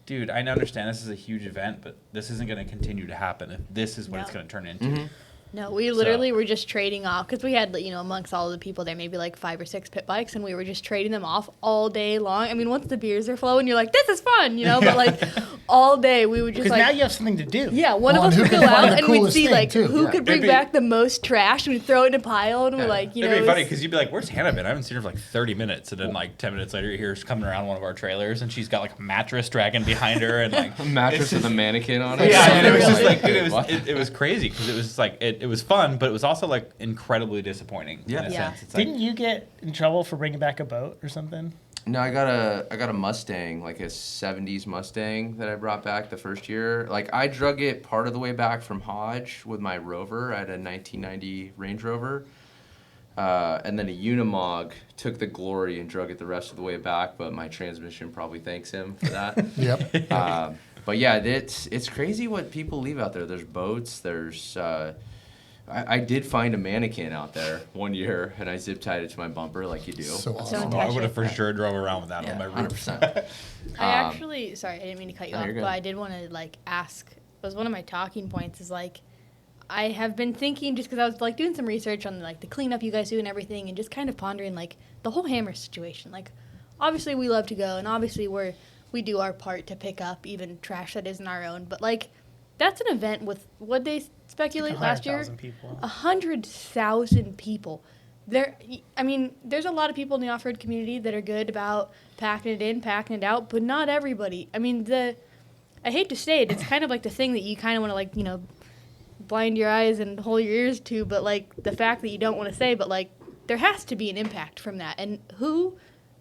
dude, I understand this is a huge event, but this isn't going to continue to happen if this is what it's No. going to turn into. Mm-hmm. No, we literally were just trading off because we had, amongst all of the people there, maybe like 5 or 6 pit bikes, and we were just trading them off all day long. I mean, once the beers are flowing, you're like, this is fun, but like all day we would just Because like. now you have something to do. Yeah, one Well, of and us who would can go find out the and we'd coolest see thing, like too? who Yeah. could bring It'd be- back the most trash, and we'd throw it in a pile, and we're like, It'd be it funny was- because you'd be like, "Where's Hannah been? I haven't seen her for like 30 minutes." And then like 10 minutes later, you hear her coming around one of our trailers, and she's got like a mattress dragging behind her, and like A mattress with a mannequin on it. yeah, and it was just Really? like dude, What? it was crazy because it was just like it was fun, but it was also like incredibly disappointing. Yeah. in a Yeah. sense. It's like, Didn't you get in trouble for bringing back a boat or something? No, I got a Mustang, like a 70s Mustang that I brought back the first year. Like I drug it part of the way back from Hodge with my Rover. I had a 1990 Range Rover. And then a Unimog took the glory and drug it the rest of the way back, but my transmission probably thanks him for that. Yep. But yeah, it's crazy what people leave out there. There's boats, there's I did find a mannequin out there one year, and I zip tied it to my bumper like you do. So Don't awesome. oh, I touch would have it. for sure drove around with that Yeah, on my roof. 100%. I actually, sorry, I didn't mean to cut you No, off, you're good. but I did want to like ask. Was one of my talking points is like, I have been thinking just because I was like doing some research on like the cleanup you guys do and everything, and just kind of pondering like the whole Hammer situation. Like, obviously we love to go, and obviously we do our part to pick up even trash that isn't our own, but like that's an event with what they speculate last year. 100,000 people. 100,000 people. I mean, there's a lot of people in the off-road community that are good about packing it in, packing it out, but not everybody. I mean, I hate to say it, it's kind of like the thing that you kind of want to like, blind your eyes and hold your ears to, but like the fact that you don't want to say, but like there has to be an impact from that. And who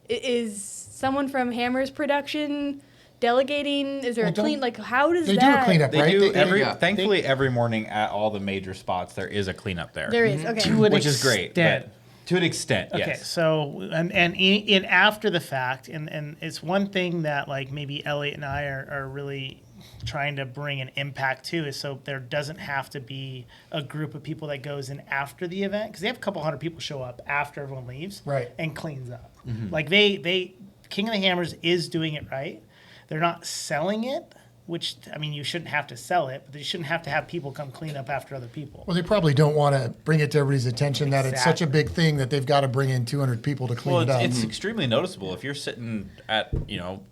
is someone from Hammer's production delegating? Is there Well, a clean, like how does They do that? a cleanup, They right? do yeah. thankfully every morning at all the major spots there is a cleanup there. There is, okay. To an Which is great, extent. To an extent, Okay, yes. so and in after the fact, and it's one thing that like maybe Elliot and I are really trying to bring an impact to is so there doesn't have to be a group of people that goes in after the event because they have a couple hundred people show up after everyone leaves, Right. and cleans up. Like they King of the Hammers is doing it right. They're not selling it. Which, I mean, you shouldn't have to sell it, but you shouldn't have to have people come clean up after other people. Well, they probably don't want to bring it to everybody's attention that it's such a big thing that they've got to bring in 200 people to clean Well, it up. it's extremely noticeable if you're sitting at,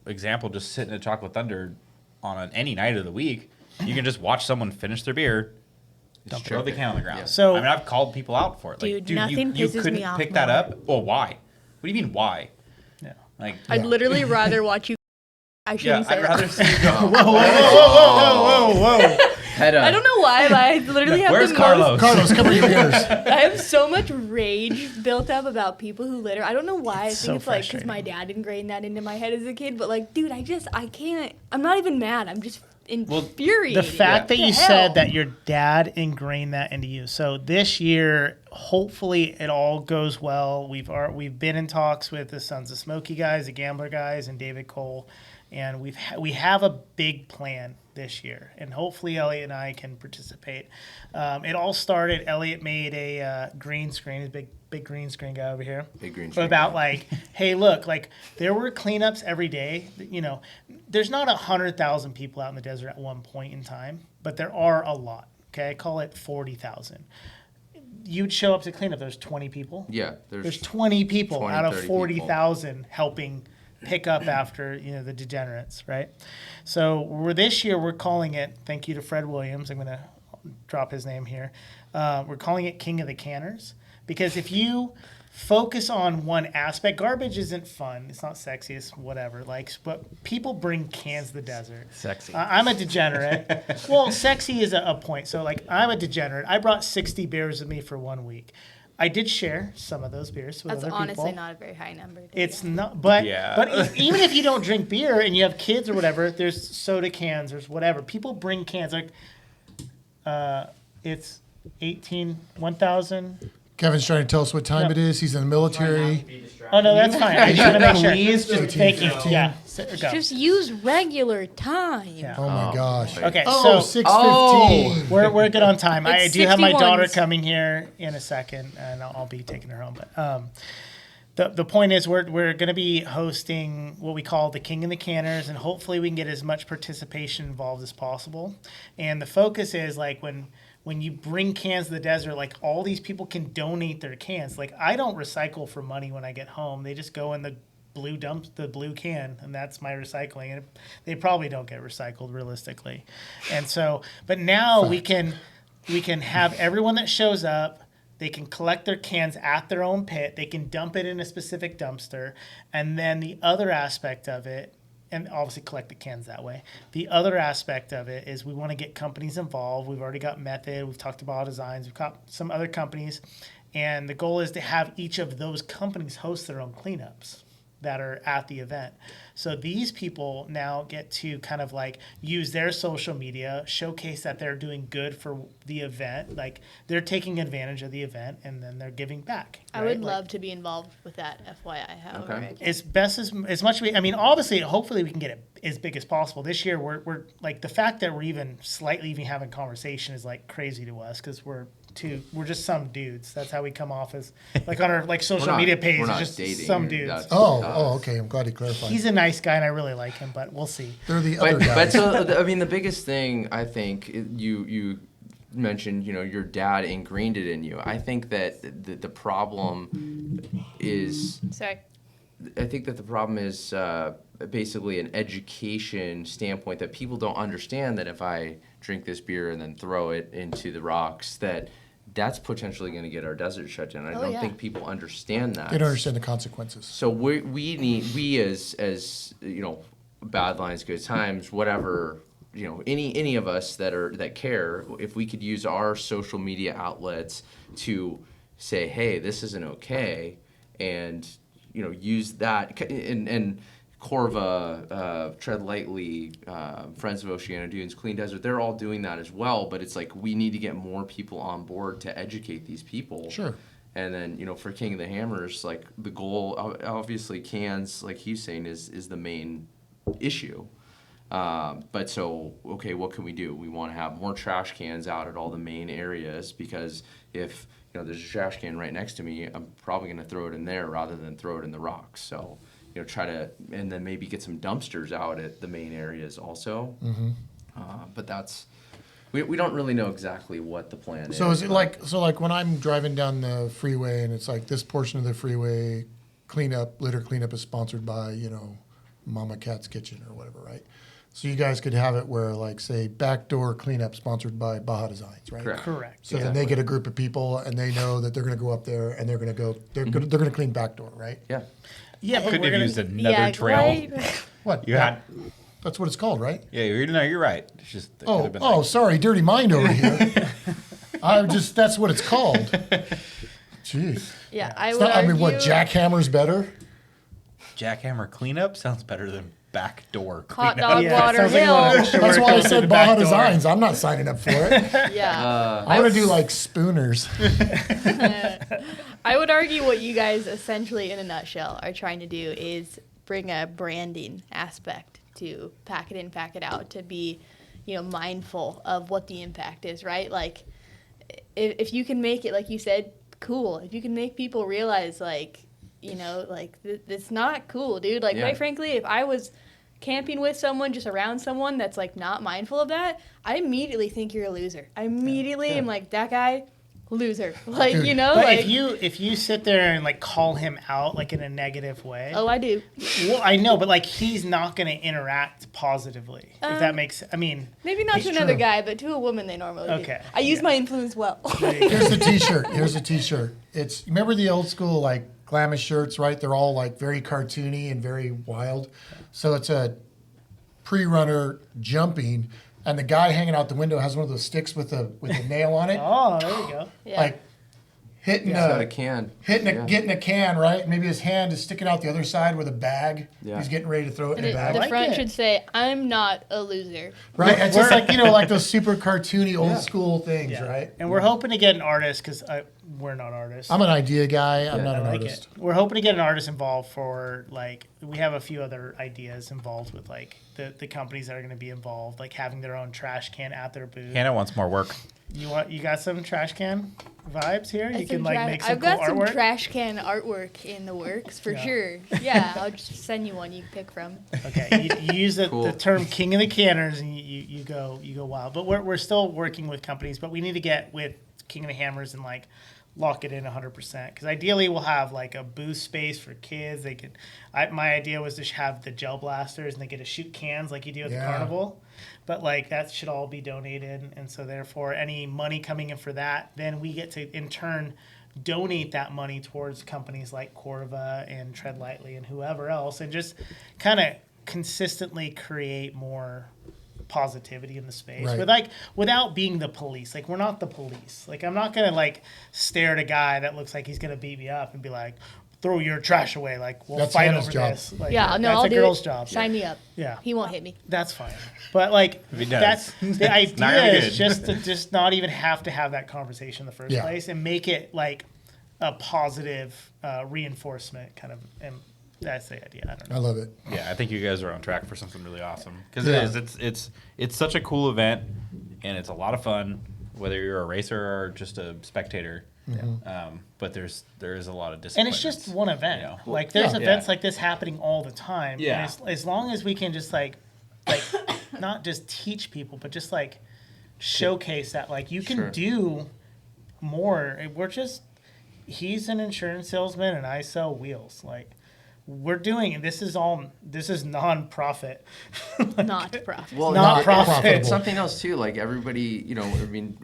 example, just sitting at Chocolate Thunder on any night of the week. You can just watch someone finish their beer, just throw the can on the ground. Yeah. So- I mean, I've called people out for it. Like, Dude, nothing you pisses me couldn't off pick that more. up. Well, why? What do you mean why? Yeah. Like, I'd literally rather watch you. I yeah, shouldn't say I'd that. rather see you go. Whoa! Hedda. I don't know why, but I literally have Where's the Carlos? Carlos, cover your ears. I have so much rage built up about people who litter. I don't know why. It's I think so it's like because my dad ingrained that into my head as a kid. But like, dude, I can't. I'm not even mad. I'm just infuriated. The fact that What you the said hell? that your dad ingrained that into you. So this year, hopefully, it all goes well. We've been in talks with the Sons of Smokey guys, the Gambler guys, and David Cole, and we have a big plan this year, and hopefully Elliot and I can participate. It all started. Elliot made a green screen, a big green screen guy over here. Big green screen About guy. like, hey, look, like there were cleanups every day. There's not 100,000 people out in the desert at one point in time, but there are a lot. Okay, call it 40,000. You'd show up to cleanup. There's 20 people. Yeah, There's 20 people 20, out of 30 40,000 helping pick up after the degenerates, right? So this year we're calling it. Thank you to Fred Williams. I'm going to drop his name here. We're calling it King of the Canners because if you focus on one aspect, garbage isn't fun. It's not sexy. It's whatever. But people bring cans to the desert. Sexy. I'm a degenerate. Well, sexy is a point. So I'm a degenerate. I brought 60 beers with me for 1 week. I did share some of those beers with That's other honestly people. not a very high number. to It's be not, but Yeah. but even if you don't drink beer and you have kids or whatever, there's soda cans, there's whatever. People bring cans it's 1,000. Kevin's trying to tell us what time it is. He's in the military. Oh no, that's fine. I just want to make sure. Please just Thank you. 15. Yeah, go. Just use regular time. Yeah. Oh my gosh. Okay, Oh, so 6:15. we're good on time. I It's do have my 61s. daughter coming here in a second, and I'll be taking her home. But the point is, we're going to be hosting what we call the King and the Canners, and hopefully we can get as much participation involved as possible. And the focus is like when you bring cans to the desert, like all these people can donate their cans. Like I don't recycle for money when I get home; they just go in the blue can, and that's my recycling. And they probably don't get recycled realistically. And so, but now we can have everyone that shows up. They can collect their cans at their own pit. They can dump it in a specific dumpster. And then the other aspect of it, and obviously collect the cans that way. The other aspect of it is we want to get companies involved. We've already got Method. We've talked about Designs. We've got some other companies. And the goal is to have each of those companies host their own cleanups that are at the event. So these people now get to kind of like use their social media, showcase that they're doing good for the event. Like they're taking advantage of the event and then they're giving back. I would love to be involved with that, FYI. However, Okay. I can. As best as much I mean, obviously, hopefully we can get it as big as possible. This year, we're like the fact that we're even slightly even having conversation is like crazy to us because we're just some dudes. That's how we come off as like on our like social media page. We're It's not just dating. some dudes. That's- Oh, okay. I'm glad he clarified. He's a nice guy and I really like him, but we'll see. They're the other But guys. so I mean, the biggest thing I think you mentioned, your dad ingrained it in you. I think that the problem is Sorry. Basically an education standpoint that people don't understand that if I drink this beer and then throw it into the rocks, that's potentially going to get our desert shut down. I Oh, don't yeah. think people understand that. They don't understand the consequences. So we as bad lines, good times, whatever, any of us that care, if we could use our social media outlets to say, hey, this isn't okay, and use that and Corva, Tread Lightly, Friends of Oceana Dunes, Clean Desert, they're all doing that as well. But it's like we need to get more people on board to educate these people. Sure. And then, for King of the Hammers, like the goal, obviously cans, like he's saying, is the main issue. But so, okay, what can we do? We want to have more trash cans out at all the main areas, because if, there's a trash can right next to me, I'm probably going to throw it in there rather than throw it in the rocks. So, try to, and then maybe get some dumpsters out at the main areas also. Mm-hmm. But that's, we don't really know exactly what the plan is. So is it but- like when I'm driving down the freeway and it's like this portion of the freeway litter cleanup is sponsored by, Mama Cat's Kitchen or whatever, right? So you guys could have it where, like, say, backdoor cleanup sponsored by Baja Designs, right? Correct. So then they get a group of people and they know that they're going to go up there and they're going to clean backdoor, right? Yeah. Yeah, but Couldn't we're have gonna, used another Yeah, trail. right? What? You had, That's what it's called, right? yeah, you're right. It's just it could Oh, have been oh, like- sorry, dirty mind over here. That's what it's called. Jeez. Yeah, I It's would not, I mean, what, argue jackhammer's better? Jackhammer cleanup sounds better than backdoor Hot cleanup. dog Yeah, it water sounds like a hill. lot of extra That's work why I goes through said the Baja back door. Designs. I'm not signing up for it. Yeah. I want to do like spooners. I would argue what you guys essentially, in a nutshell, are trying to do is bring a branding aspect to pack it in, pack it out, to be, mindful of what the impact is, right? Like, if you can make it, like you said, cool. If you can make people realize, like, it's not cool, dude. Like, Yeah. quite frankly, if I was camping with someone, just around someone that's, like, not mindful of that, I immediately think you're a loser. I immediately am like, that guy, loser. Like, Dude. But But like, if you sit there and like call him out like in a negative way, oh, I do. well, I know, but like he's not going to interact positively. If that makes, I mean, Maybe not It's to another true. guy, but to a woman they normally Okay, do. I use yeah. my influence well. Here's the T-shirt. Here's a T-shirt. It's, remember the old school like Glamis shirts, right? They're all like very cartoony and very wild. So it's a pre-runner jumping, and the guy hanging out the window has one of those sticks with a nail on it, oh, there you go. Yeah. like hitting He's got a a can. hitting a getting a can, right? Maybe his hand is sticking out the other side with a bag. Yeah. He's getting ready to throw it in And a it- bag. the like front it. should say, "I'm not a loser." Right? It's just like, like those super cartoony old school things, Yeah. right? And we're hoping to get an artist because we're not artists. I'm an idea guy. I'm not I an like artist. it. We're hoping to get an artist involved for like we have a few other ideas involved with like the companies that are going to be involved, like having their own trash can at their booth. Hannah wants more work. You got some trash can vibes here? You Some can like tra- make some I've cool got some artwork. trash can artwork in the works for Yeah. sure. Yeah, I'll just send you one you can pick from. Okay, you use the, Cool. the term "king of the canners" and you go wild. But we're still working with companies, but we need to get with King of the Hammers and like lock it in 100%. Because ideally we'll have like a booth space for kids. They could. My idea was to have the gel blasters and they get to shoot cans like you do at the Yeah. carnival. But like that should all be donated, and so therefore any money coming in for that, then we get to in turn donate that money towards companies like Corva and Tread Lightly and whoever else, and just kind of consistently create more positivity in the space Right. with like without being the police. Like we're not the police. Like I'm not gonna like stare at a guy that looks like he's gonna beat me up and be like, throw your trash away. Like we'll That's fight Hannah's over job. this. Like, Yeah, no, that's I'll a do girl's it. job. Sign me up. Yeah. He won't hit me. That's fine. But like If he does. that's the not idea gonna be is good. just to just not even have to have that conversation in the first Yeah. place and make it like a positive reinforcement kind of, and that's the idea. I don't know. I love it. Yeah, I think you guys are on track for something really awesome because Yeah. it is. It's such a cool event, and it's a lot of fun, whether you're a racer or just a spectator. But there is a lot of discipline. And it's just one event. You know. Like there's Yeah. events Yeah. like this happening all the time. Yeah. And as long as we can just like not just teach people, but just like showcase that like you can Sure. do more. He's an insurance salesman and I sell wheels. Like we're doing it. This is non-profit. Not profit. Well, Not it- profitable. It's something else too. Like everybody,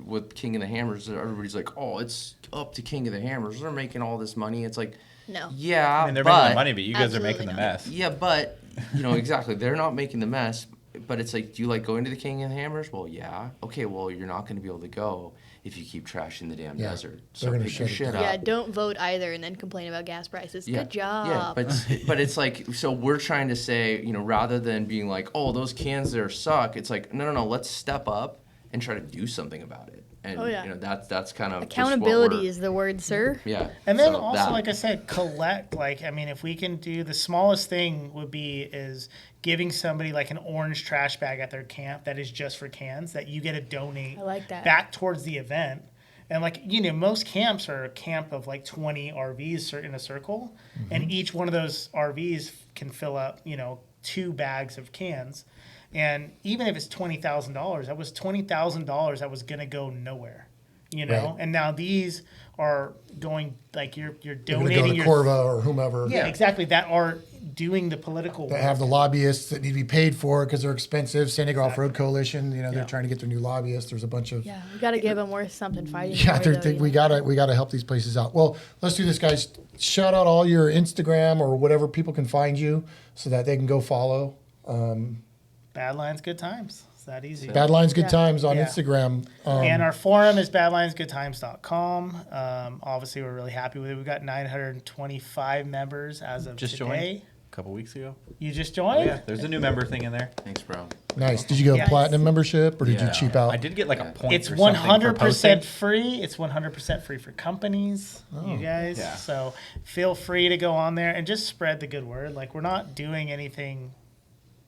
with King of the Hammers, everybody's like, "Oh, it's up to King of the Hammers. They're making all this money." It's like, No. yeah, I mean, they're but making the money, but you guys are making Absolutely the not. mess. yeah, but exactly. They're not making the mess. But it's like, do you like going to the King of the Hammers? Well, yeah. Okay, well, you're not going to be able to go if you keep trashing the damn Yeah, desert. they're So gonna pick your shut it shit down. up. Yeah, don't vote either and then complain about gas prices. Yeah, Good job. Yeah, but it's like, so we're trying to say, rather than being like, oh, those cans there suck, it's like, no, let's step up and try to do something about it. And Oh, yeah. that's kind of just what Accountability we're- is the word, sir. Yeah. And then so also, that- like I said, collect. Like, I mean, if we can do the smallest thing would be is giving somebody like an orange trash bag at their camp that is just for cans that you get to donate I like that. back towards the event. And like, most camps are a camp of like 20 RVs in a circle, and each one of those RVs can fill up, 2 bags of cans. And even if it's $20,000, that was $20,000 that was going to go nowhere, Right. And now these are going, like, you're They're going to donating go to your Corva or whomever. yeah, exactly, that are doing the political That work. have the lobbyists that need to be paid for because they're expensive. San Diego Off-Road Coalition, they're Yeah. trying to get their new lobbyists. There's a bunch of Yeah, we got to give them worth something fighting. Yeah, for, though, we gotta help these places out. Well, let's do this, guys. Shout out all your Instagram or whatever people can find you so that they can go follow. Bad Lines, Good Times. It's that easy. Bad Lines, Good Yeah. Times on Yeah. Instagram. And our forum is badlinesgoodtimes.com. Obviously, we're really happy with it. We've got 925 members as of Just today. joined a couple weeks ago. You just Oh, joined? yeah, there's a new member thing in there. Thanks, bro. Nice. Did you go Yes. platinum membership or did you Yeah. cheap out? I did get like a point. It's or something for 100% posting. free. It's 100% free for companies, you guys. Yeah. So feel free to go on there and just spread the good word. Like, we're not doing anything.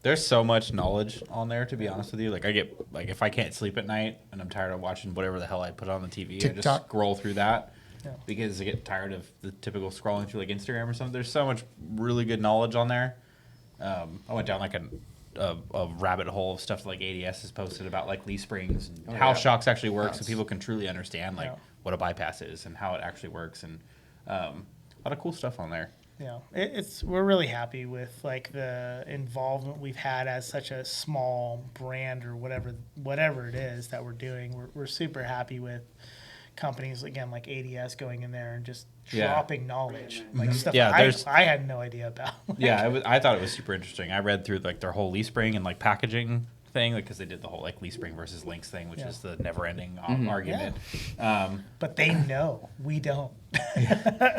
There's so much knowledge on there, to be honest with you. Like, I get, like, if I can't sleep at night and I'm tired of watching whatever the hell I put on the TV, I just TikTok. scroll through that Yeah. because I get tired of the typical scrolling through, like, Instagram or something. There's so much really good knowledge on there. I went down, like, a rabbit hole of stuff like ADS has posted about, like, leaf springs and how yeah. shocks actually work so Nice. people can truly understand, like, Yeah. what a bypass is and how it actually works. And a lot of cool stuff on there. We're really happy with like the involvement we've had as such a small brand or whatever it is that we're doing. We're super happy with companies again like ADS going in there and just Yeah. dropping knowledge like stuff Yeah, I had no idea about. Yeah, I thought it was super interesting. I read through like their whole leaf spring and like packaging thing, because they did the whole like leaf spring versus links thing, which Yeah. is the never-ending argument. But they know we don't.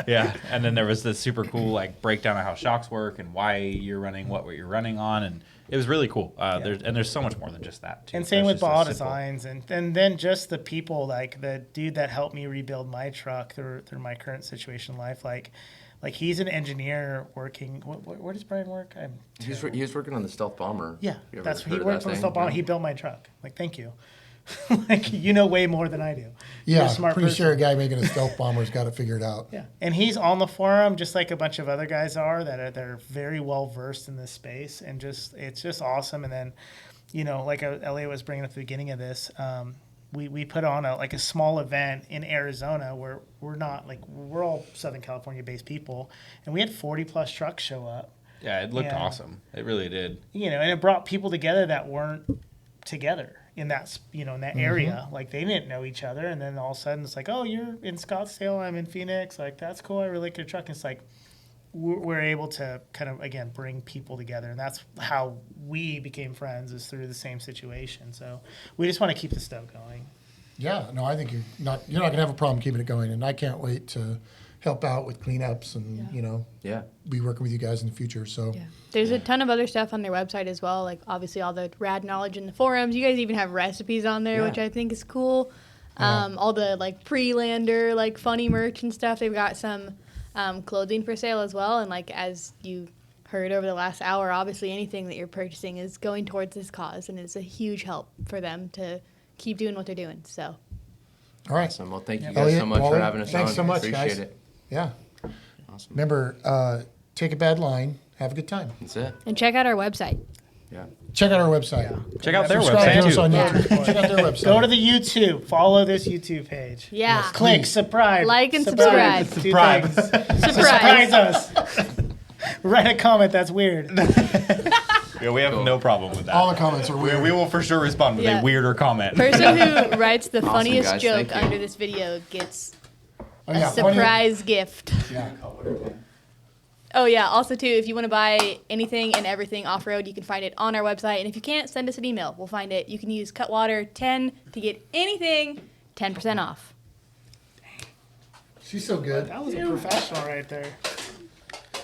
Yeah, and then there was this super cool like breakdown of how shocks work and why you're running what you're running on, and it was really cool. There's so much more than just that. Too. And same That's with just a Ball simple- Designs, and then just the people, like the dude that helped me rebuild my truck through my current situation in life. Like he's an engineer working. Where does Brian work? He was working on the stealth bomber. Yeah, You ever that's heard he of works that on the thing? stealth bomber. He built my truck. Like, thank you. Like, you know way more than I do. You're Yeah, a smart pretty person. sure a guy making a stealth bomber's got it figured out. Yeah, and he's on the forum just like a bunch of other guys are that are very well versed in this space, and it's just awesome. And then, like Elliot was bringing up at the beginning of this, we put on a small event in Arizona where we're all Southern California based people, and we had 40 plus trucks show up. Yeah, it looked Yeah. awesome. It really did. And it brought people together that weren't together in that in that area. Mm-hmm. Like, they didn't know each other, and then all of a sudden it's like, oh, you're in Scottsdale, I'm in Phoenix. Like, that's cool. I really like your truck. And it's like we're able to kind of again bring people together, and that's how we became friends, is through the same situation. So we just want to keep the stuff going. Yeah, no, I think you're not gonna have a problem keeping it going, and I can't wait to help out with cleanups and Yeah. be working with you guys in the future. So Yeah. There's a ton of other stuff on their website as well, like obviously all the rad knowledge in the forums. You guys even have recipes on there, Yeah. which I think is cool. Yeah. All the like pre-lander, like funny merch and stuff. They've got some clothing for sale as well. And like as you heard over the last hour, obviously anything that you're purchasing is going towards this cause, and it's a huge help for them to keep doing what they're doing. So all right, Awesome. Well, thank you guys Elliot, so much Wally, for having us thanks on. so much, Appreciate guys. it. yeah. Awesome. Remember, take a bad line, have a good time. That's it. and check out our website. Yeah. Check out our website. Check out their Subscribe to website us too. on Yeah. YouTube. Check out their website. Go to the YouTube. Follow this YouTube page. Yeah. Yes. Click, Please. subscribe. Like and Subscribe. subscribe. Two things. Surprise. Surprise us. Write a comment. That's weird. Yeah, we have no problem with that. All the comments are weird. We will for sure respond with Yeah. a weirder comment. Person who writes the Awesome, funniest guys. joke Thank you. under this video gets Oh, a yeah, funny- surprise gift. Yeah. Oh yeah, also too, if you want to buy anything and everything off-road, you can find it on our website. And if you can't, send us an email. We'll find it. You can use Cutwater10 to get anything 10% off. She's so good. That was a professional right there.